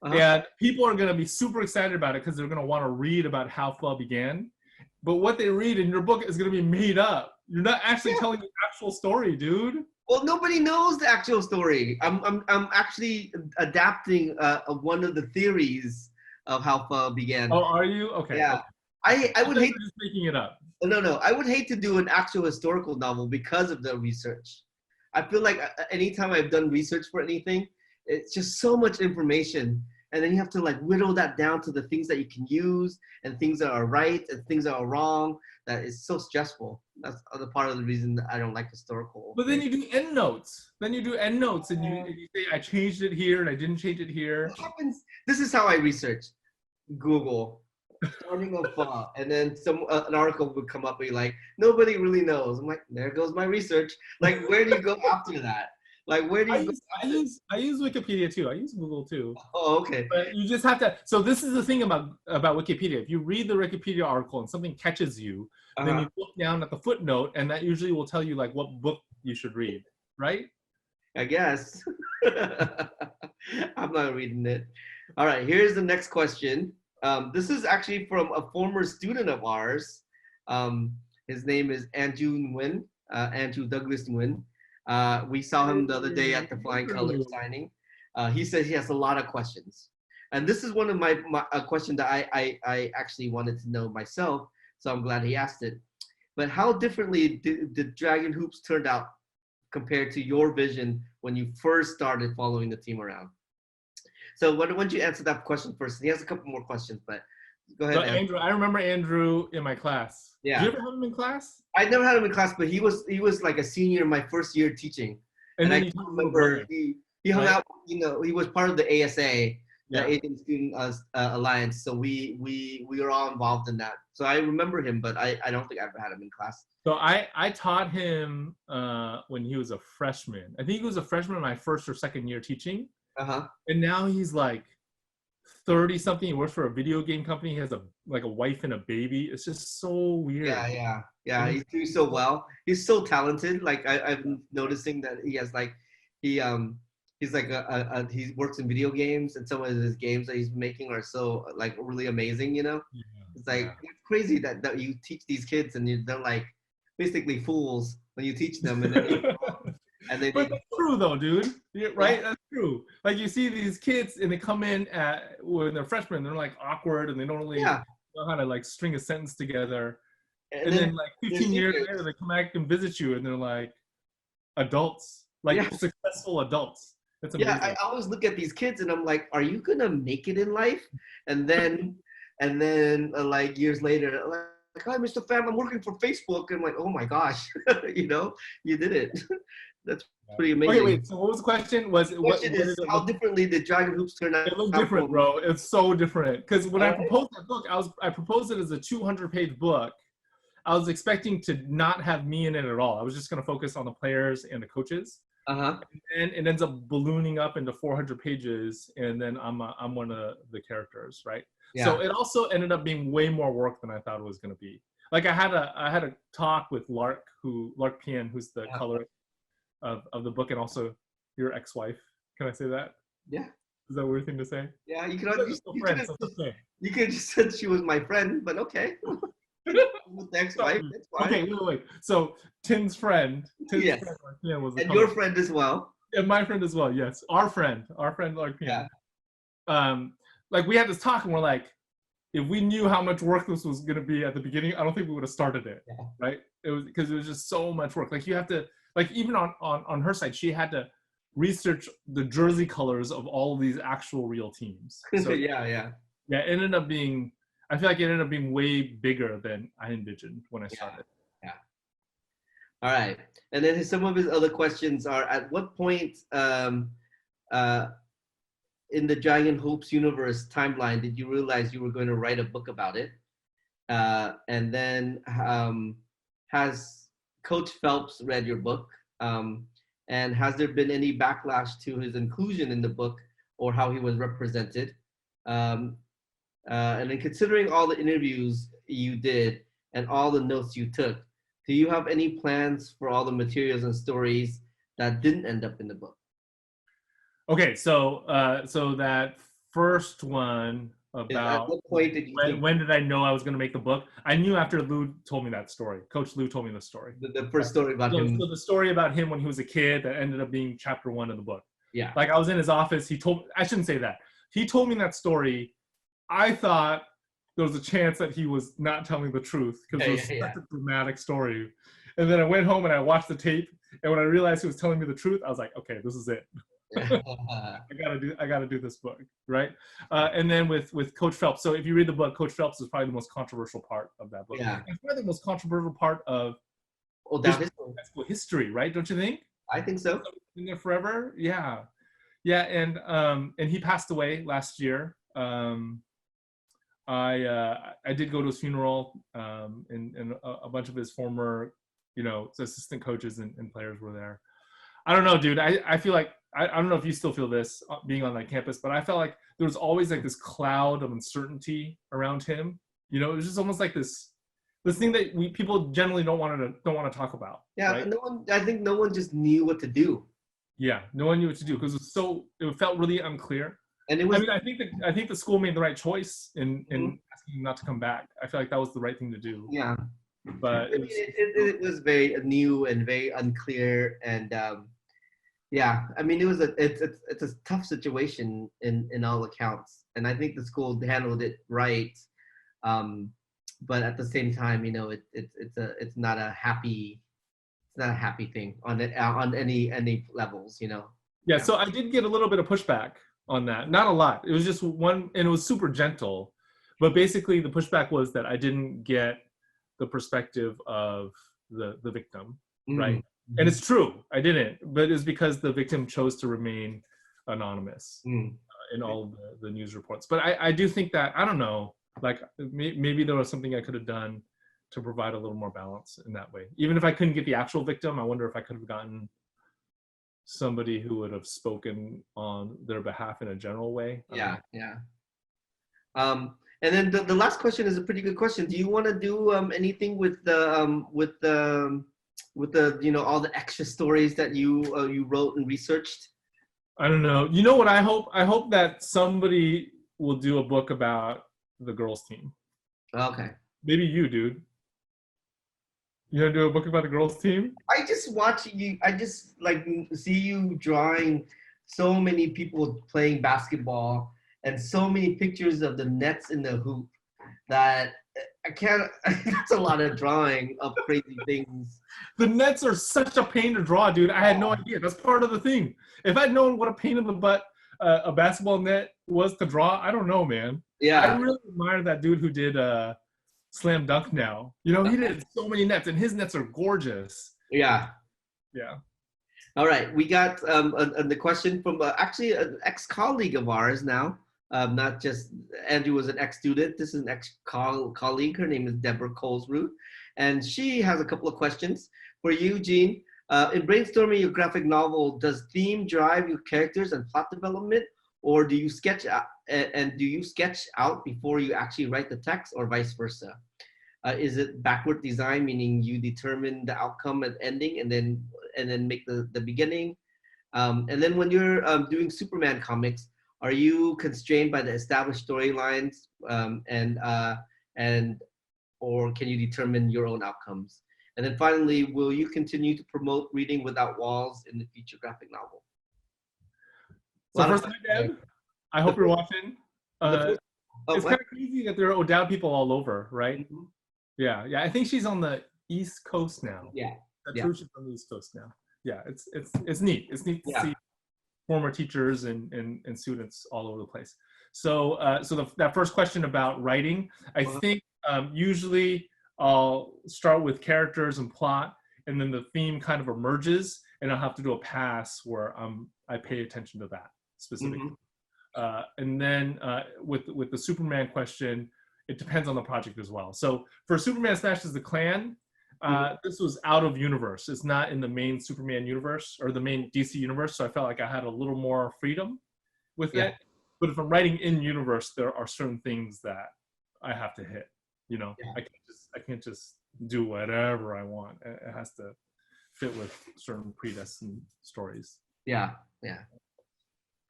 And people are going to be super excited about it because they're going to want to read about how pho began. But what they read in your book is going to be made up. You're not actually telling the actual story, dude. Well, nobody knows the actual story. I'm actually adapting one of the theories of how pho began. Oh, are you? Okay. Yeah. Okay. I would hate just making it up. No. I would hate to do an actual historical novel because of the research. I feel like anytime I've done research for anything, it's just so much information, and then you have to like whittle that down to the things that you can use and things that are right and things that are wrong. That is so stressful. That's the part of the reason that I don't like historical. But then you do endnotes. And you say I changed it here and I didn't change it here. What happens? This is how I research. Google starting of pho, and then an article would come up and be like, nobody really knows. I'm like, there goes my research. Like, where do you go after that? Like, where do you go? I use Wikipedia too. I use Google too. Oh, okay. But you just have to. So this is the thing about Wikipedia. If you read the Wikipedia article and something catches you, then you look down at the footnote, and that usually will tell you like what book you should read, right? I guess. I'm not reading it. All right, here's the next question. This is actually from a former student of ours. His name is Andrew Nguyen, Andrew Douglas Nguyen. We saw him the other day at the Flying Colors signing. He says he has a lot of questions. And this is one of my question that I actually wanted to know myself, so I'm glad he asked it. But how differently did Dragon Hoops turned out compared to your vision when you first started following the team around? So why don't you answer that question first? He has a couple more questions, but go ahead. So Andrew, I remember Andrew in my class. Yeah. Did you ever have him in class? I never had him in class, but he was like a senior in my first year teaching. And I remember he hung out, he was part of the ASA, the Asian Student Alliance. So we were all involved in that. So I remember him, but I don't think I ever had him in class. So I taught him when he was a freshman. I think he was a freshman in my first or second year teaching. And now he's like 30-something. He works for a video game company. He has a wife and a baby. It's just so weird. Yeah. He's doing so well. He's so talented. Like I'm noticing that he has like he he's like he works in video games, and some of his games that he's making are so like really amazing. You know, Yeah, it's like yeah. it's crazy that you teach these kids and they're like basically fools when you teach them, and then they and then But that's true though, dude. Yeah, yeah, right? That's true. Like you see these kids and they come in at when they're freshmen, they're like awkward and they don't really yeah, know how to like string a sentence together. and And then then like they're 15 years seniors. later, they come back and visit you and they're like adults, like Yeah, successful adults. That's yeah. I amazing. always look at these kids and I'm like, are you gonna make it in life? And then like years later, like, hi, Mr. Pham, I'm working for Facebook. And I'm like, oh my gosh, you know, you did it. That's pretty Okay, amazing. wait. So what was the question? Was The what question did is, it how look? differently did Dragon Hoops turn It looked out different, from? bro. It's so different. Because when All I right. proposed that book, I proposed it as a 200-page book. I was expecting to not have me in it at all. I was just going to focus on the players and the coaches. Uh-huh. And it ends up ballooning up into 400 pages, and then I'm one of the characters, right? So Yeah. it also ended up being way more work than I thought it was going to be. Like I had a talk with Lark Pien, who's the Uh-huh. colorist of the book, and also your ex-wife. Can I say that? Yeah. Is that a weird thing to say? Yeah. You We're could still you could friends, have so it's okay. you could have just said she was my friend, but okay. With the ex-wife, that's fine. Okay, wait. So Tim's friend, Yes. Lark Pien was the And your colorist. friend as well. And my friend as well. Yes, our friend Lark Pien. Yeah. Like we had this talk and we're like, if we knew how much work this was going to be at the beginning, I don't think we would have started it. Yeah. Right. It was because it was just so much work. Like you have to, like even on her side, she had to research the jersey colors of all of these actual real teams. So Yeah. Yeah. yeah, it ended up being, I feel like it ended up being way bigger than I envisioned when I started. Yeah. All right. And then some of his other questions are: at what point uh, in the Giant Hopes universe timeline did you realize you were going to write a book about it? And then has Coach Phelps read your book? And has there been any backlash to his inclusion in the book or how he was represented? And then considering all the interviews you did and all the notes you took, do you have any plans for all the materials and stories that didn't end up in the book? Okay, so that first one At about what point did you think when did I know I was going to make the book? I knew after Lou told me that story. Coach Lou told me the story. the first story about him? So the story about him when he was a kid that ended up being chapter 1 of the book. Yeah. Like I was in his office. I shouldn't say that. He told me that story. I thought there was a chance that he was not telling the truth because it was such a dramatic story. And then I went home and I watched the tape. And when I realized he was telling me the truth, I was like, okay, this is it. I gotta do this book, right? And then with Coach Phelps. So if you read the book, Coach Phelps is probably the most controversial part of that book. Yeah. It's probably the most controversial part of history, right? Don't you think? I think so. Been there forever. Yeah, yeah. And he passed away last year. I did go to his funeral, and a bunch of his former, assistant coaches and players were there. I don't know, dude. I feel like I don't know if you still feel this being on that campus, but I felt like there was always like this cloud of uncertainty around him. It was just almost like this thing that people generally don't want to talk about. Yeah, right? I think no one just knew what to do. Yeah, no one knew what to do because it felt really unclear. And it was. I think the school made the right choice in asking him not to come back. I feel like that was the right thing to do. Yeah. But it was very new and very unclear, and yeah, I mean it's a tough situation in all accounts, and I think the school handled it right, but at the same time, it's not a happy thing on any levels, Yeah, so I did get a little bit of pushback on that. Not a lot. It was just one, and it was super gentle. But basically, the pushback was that I didn't get the perspective of the victim, right? Mm-hmm. And it's true, I didn't. But it's because the victim chose to remain anonymous in all of the news reports. But I do think that, I don't know, like maybe there was something I could have done to provide a little more balance in that way. Even if I couldn't get the actual victim, I wonder if I could have gotten somebody who would have spoken on their behalf in a general way. Yeah. And then the last question is a pretty good question. Do you want to do anything with the all the extra stories that you wrote and researched? I don't know. You know what I hope? I hope that somebody will do a book about the girls' team. Okay. Maybe you, dude. You gonna do a book about the girls' team? I just watch you. I just like see you drawing so many people playing basketball and so many pictures of the nets in the hoop that I can't. That's a lot of drawing of crazy things. The nets are such a pain to draw, dude. I had no idea. That's part of the thing. If I'd known what a pain in the butt a basketball net was to draw, I don't know, man. I Yeah. really admire that dude who did slam dunk now. You know, he did so many nets, and his nets are gorgeous. Yeah. Yeah. All right. We got the question from actually an ex-colleague of ours now. Not just Andrew was an ex-student. This is an ex-colleague. Her name is Deborah Colesroot. And she has a couple of questions for you, Gene. In brainstorming your graphic novel, does theme drive your characters and plot development? Or do you sketch out, and do you sketch out before you actually write the text, or vice versa? Is it backward design, meaning you determine the outcome and ending, and then make the beginning? And then when you're doing Superman comics, are you constrained by the established storylines, and or can you determine your own outcomes? And then finally, will you continue to promote reading without walls in the future graphic novel? So first, Deb, I hope you're watching. It's kind of crazy that there are O'Dowd people all over, right? Mhm. Yeah, yeah. I think she's on the East Coast now. Yeah. That's Yeah. true. She's on the East Coast now. Yeah, it's neat. It's neat to Yeah. see former teachers and students all over the place. So that first question about writing, I think usually I'll start with characters and plot, and then the theme kind of emerges, and I'll have to do a pass where I pay attention to that specifically. And then with the Superman question, it depends on the project as well. So for Superman Smashes the Klan, this was out of universe. It's not in the main Superman universe or the main DC universe. So I felt like I had a little more freedom with it. But if I'm writing in universe, there are certain things that I have to hit. You know, I can't just do whatever I want. It has to fit with certain predestined stories. Yeah.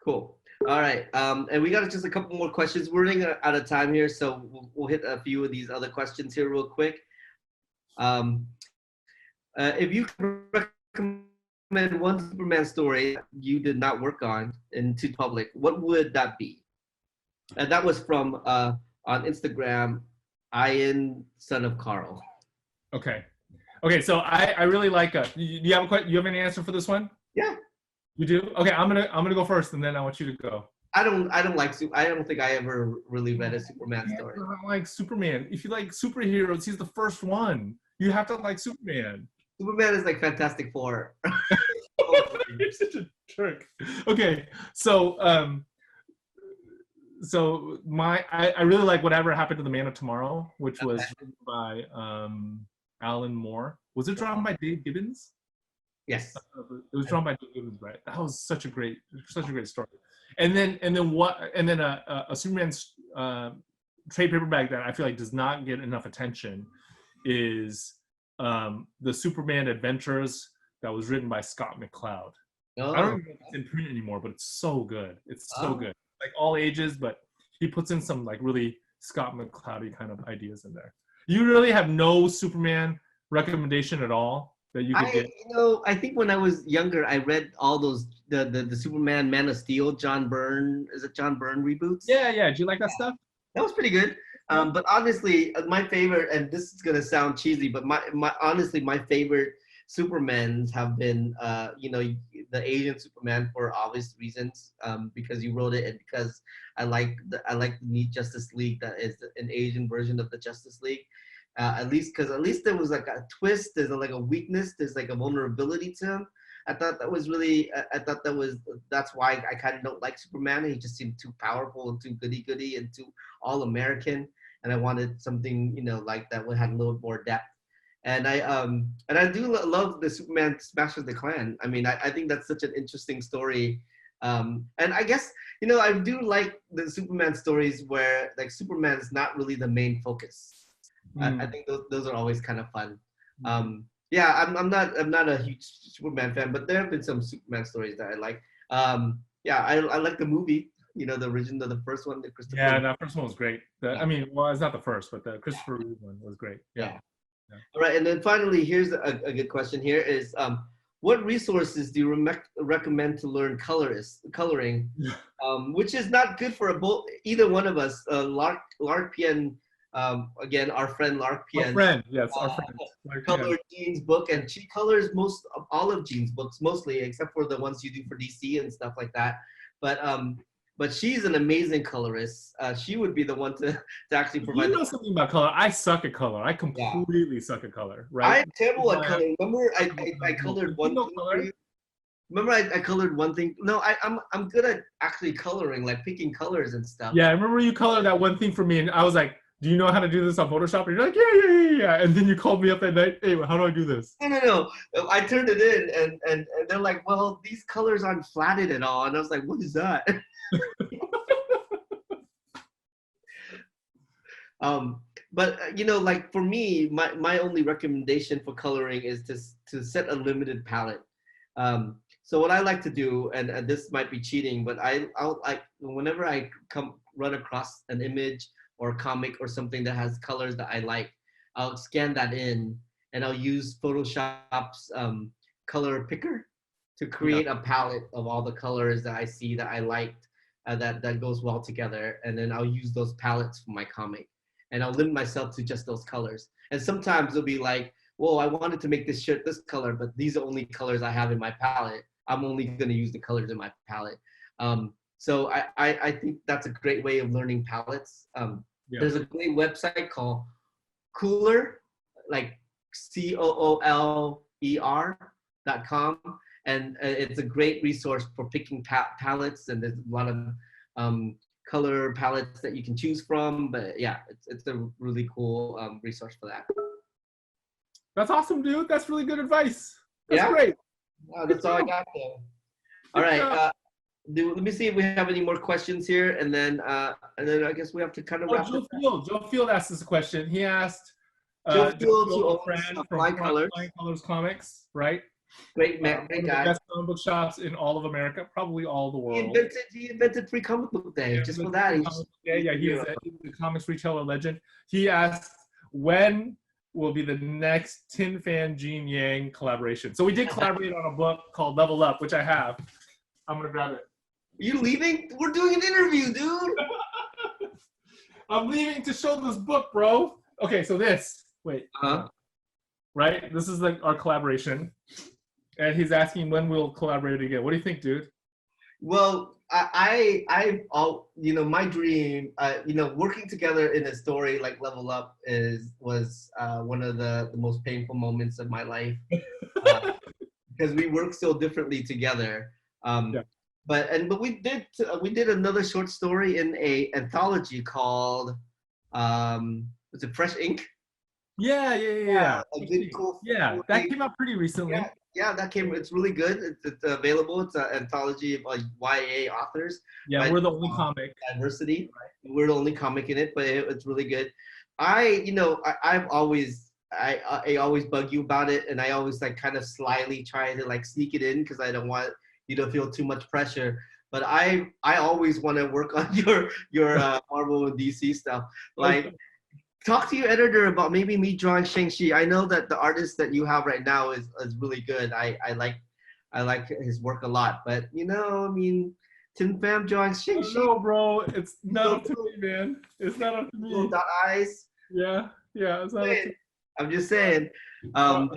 Cool. All right. And we got just a couple more questions. We're running out of time here, so we'll hit a few of these other questions here real quick. If you could recommend one Superman story you did not work on into public, what would that be? And that was from on Instagram, Ian, son of Carl. Okay. So I really like. You have any answer for this one? Yeah. You do? Okay. I'm gonna go first, and then I want you to go. I don't think I ever really read a Superman story. I don't like Superman. If you like superheroes, he's the first one. You have to like Superman. Superman is like Fantastic Four. You're such a jerk. Okay, so I really like Whatever Happened to the Man of Tomorrow, which was written by Alan Moore. Was it drawn by Dave Gibbons? Yes. It was drawn by Dave Gibbons, right? That was such a great story. And then a Superman trade paperback that I feel like does not get enough attention is the Superman Adventures that was written by Scott McCloud. Oh. I don't even know if it's in print anymore, but it's so good. It's so good. Like all ages, but he puts in some like really Scott McCloudy kind of ideas in there. You really have no Superman recommendation at all that you could get? You know, I think when I was younger, I read all those the Superman, Man of Steel, John Byrne reboots. Yeah. Did you like that stuff? That was pretty good. But honestly, my favorite, and this is gonna sound cheesy, but my favorite Supermans have been, the Asian Superman for obvious reasons, because you wrote it, and because I like the Neat Justice League that is an Asian version of the Justice League. At least there was like a twist. There's like a weakness. There's like a vulnerability to him. I thought that was that's why I kind of don't like Superman. He just seemed too powerful and too goody and too all American. And I wanted something, like that would have a little more depth. And I do love the Superman Smashes the Klan. I mean, I think that's such an interesting story. And I guess, I do like the Superman stories where like Superman is not really the main focus. I think those are always kind of fun. I'm not a huge Superman fan, but there have been some Superman stories that I like. Yeah, I like the movie. You know, the original, the first one, the Yeah, Christopher. that first one was great. Yeah, I mean, well, it's not the first, but the Christopher Reeve one was great. Yeah. yeah. Yeah. All right, and then finally, here's a good question. Here is, what resources do you recommend to learn coloring? Which is not good for either one of us. Lark Pian, again, our friend Lark Our Pian, friend, yes, our friend. Like, yeah. colored Jean's book, and she colors most of all of Jean's books, mostly, except for the ones you do for DC and stuff like that. But but she's an amazing colorist. She would be the one to actually provide You the. know something about color? I suck at color. I Yeah, completely suck at color. Right? I'm terrible at Why coloring. Remember, I you colored one know thing for color? you. Remember, I colored one thing. No, I'm good at actually coloring, like picking colors and stuff. Yeah, I remember you colored that one thing for me, and I was like, "Do you know how to do this on Photoshop?" And you're like, "Yeah." And then you called me up that night. Hey, how do I do this? No. I turned it in, and they're like, well, these colors aren't flatted at all. And I was like, what is that? But you know, like for me, my only recommendation for coloring is to set a limited palette. So what I like to do, and this might be cheating, but I'll like whenever I run across an image or a comic or something that has colors that I like, I'll scan that in and I'll use Photoshop's color picker to Yeah. create a palette of all the colors that I see that I liked, that goes well together, and then I'll use those palettes for my comic, and I'll limit myself to just those colors. And sometimes it'll be like, whoa, I wanted to make this shirt this color, but these are only colors I have in my palette. I'm only going to use the colors in my palette. So I think that's a great way of learning palettes. Yeah. There's a great website called Cooler, like COOLER.com. And it's a great resource for picking palettes. And there's a lot of color palettes that you can choose from. But yeah, it's a really cool resource for that. That's awesome, dude. That's really good advice. That's Yeah? great. That's all I got there. All right. Let me see if we have any more questions here, and then I guess we have to kind of wrap it up. Joe Field asked this question. He asked Joe Field, a who owns friend from Flying Colors. Flying Colors Comics, right? Great One of the guy. best comic book shops in all of America, probably all the world. He invented Free Comic Book Day just for that. He's a comics retailer legend. He asked, when will be the next Tin Fan Gene Yang collaboration? So we did collaborate on a book called Level Up, which I have. I'm gonna grab it. You leaving? We're doing an interview, dude. I'm leaving to show this book, bro. Okay, so this. Wait. Right? This is like our collaboration. And he's asking when we'll collaborate again. What do you think, dude? Well, my dream, working together in a story like Level Up was one of the most painful moments of my life, because we work so differently together. Yeah. But we did another short story in a anthology called was it Fresh Ink? Yeah. A good, cool. Yeah, that came out pretty recently. Yeah, that came. It's really good. It's available. It's an anthology of like YA authors. Yeah, we're the only comic. Diversity. Right? We're the only comic in it, but it's really good. I always bug you about it, and I always like kind of slyly try to like sneak it in because I don't want you to feel too much pressure. But I always want to work on your Marvel and DC stuff. Like, talk to your editor about maybe me drawing Shang-Chi. I know that the artist that you have right now is really good. I like his work a lot. But Tin Fam drawing Shang-Chi. No, bro, it's not up to me, man. It's not up to me. Little dot eyes. Yeah, it's not up to me. I'm just saying. I'll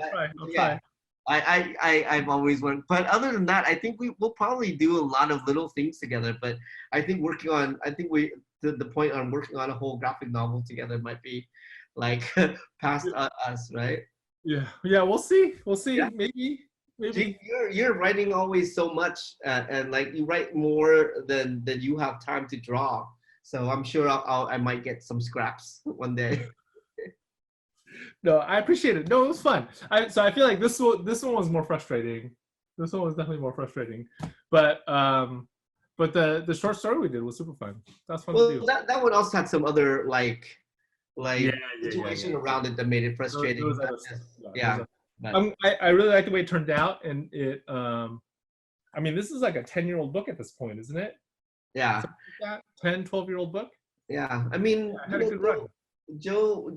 try. I've always worked, but other than that, I think we'll probably do a lot of little things together. But I think the point on working on a whole graphic novel together might be like past us, right? Yeah, we'll see. Yeah. Maybe. You're writing always so much, and like you write more than you have time to draw. So I'm sure I might get some scraps one day. No, I appreciate it. No, it was fun. So I feel like this one was more frustrating. This one was definitely more frustrating, but the short story we did was super fun. That's fun to do. That one also had some other situation around it that made it frustrating. I really like the way it turned out, and I mean, this is like a 10-year-old book at this point, isn't it? Yeah. Something like that? 10, 12-year-old book? Yeah. I mean, Yeah, I had a good run. Joe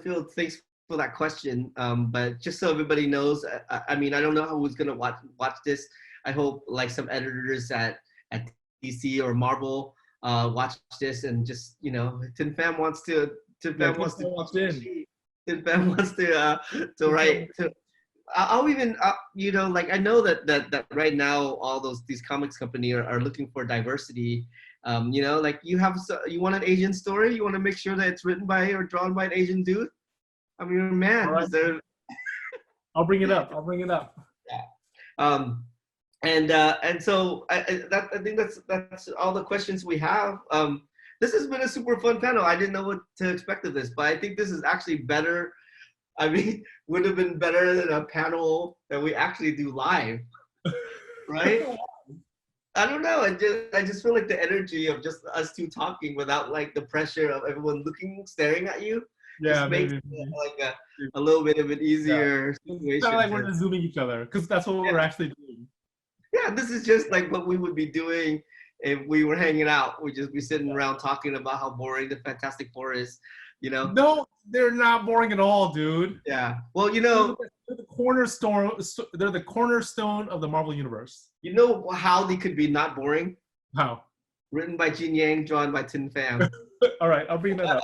Field, thanks for that question. But just so everybody knows, I mean, I don't know who's gonna watch this. I hope like some editors at DC or Marvel watch this and just, you know, Tin Fam wants to Tin Fam wants to write. I'll even you know, like I know that right now all these comics company are looking for diversity. You know, like you want an Asian story, you want to make sure that it's written by or drawn by an Asian dude. I mean, man, All right. is there? I'll bring it up. Yeah. And so I think that's all the questions we have. This has been a super fun panel. I didn't know what to expect of this, but I think this is actually better. I mean, would have been better than a panel that we actually do live, right? I don't know. I just feel like the energy of just us two talking without like the pressure of everyone staring at you. Yeah, just makes maybe. it like a little bit of an easier situation. It's kind of like we're just zooming each other because that's what we're actually doing. Yeah, this is just like what we would be doing if we were hanging out. We'd just be sitting around talking about how boring the Fantastic Four is, you know? No, they're not boring at all, dude. Yeah. Well, you know, they're the cornerstone. They're the cornerstone of the Marvel universe. You know how they could be not boring? How? Written by Jin Yang, drawn by Tin Pham. All right, I'll bring that up.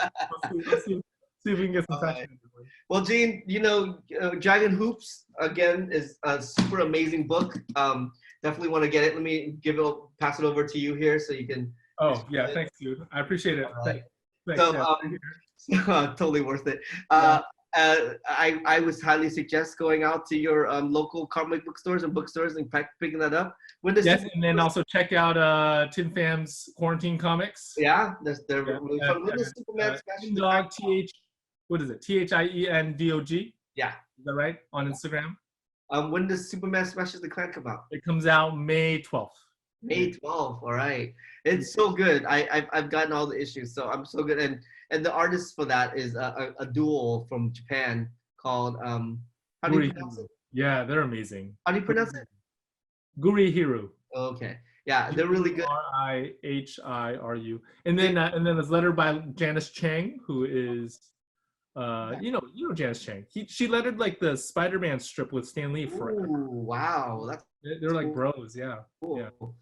Let's see if we can get some traction. Right. Well, Gene, you know, Dragon Hoops again is a super amazing book. Definitely want to get it. Let me pass it over to you here so you can. Oh yeah, thanks, dude. I appreciate it. Right. Thanks, So, totally worth it. I would highly suggest going out to your local comic book stores and bookstores and picking that up. Yes, and then also check out Tin Pham's Quarantine Comics. Yeah, they're really fun. When does Superman Smash Dog what is it? THIENDOG? Yeah. Is that right? On Instagram? When does Superman Smashes the Clan come out? It comes out May 12th. May 12th. All right. It's so good. I've gotten all the issues, so I'm so good. And the artist for that is a duo from Japan called how do you pronounce it? Yeah, they're amazing. How do you pronounce it? Gurihiru. Okay. Yeah, they're really good. RIHIRU. And then there's letter by Janice Chang, who is you know Janice Chang. She lettered like the Spider-Man strip with Stan Lee for. Ooh, wow. They're like bros, yeah. Cool.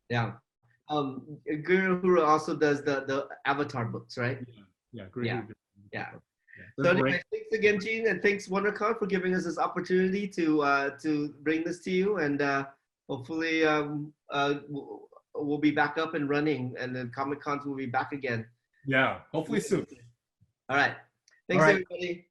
Yeah. Guru also does the Avatar books, right? Yeah. So anyway, thanks again, Gene, and thanks WonderCon for giving us this opportunity to bring this to you, and hopefully we'll be back up and running, and then Comic Cons will be back again. Yeah, hopefully soon. All right. Thanks, everybody.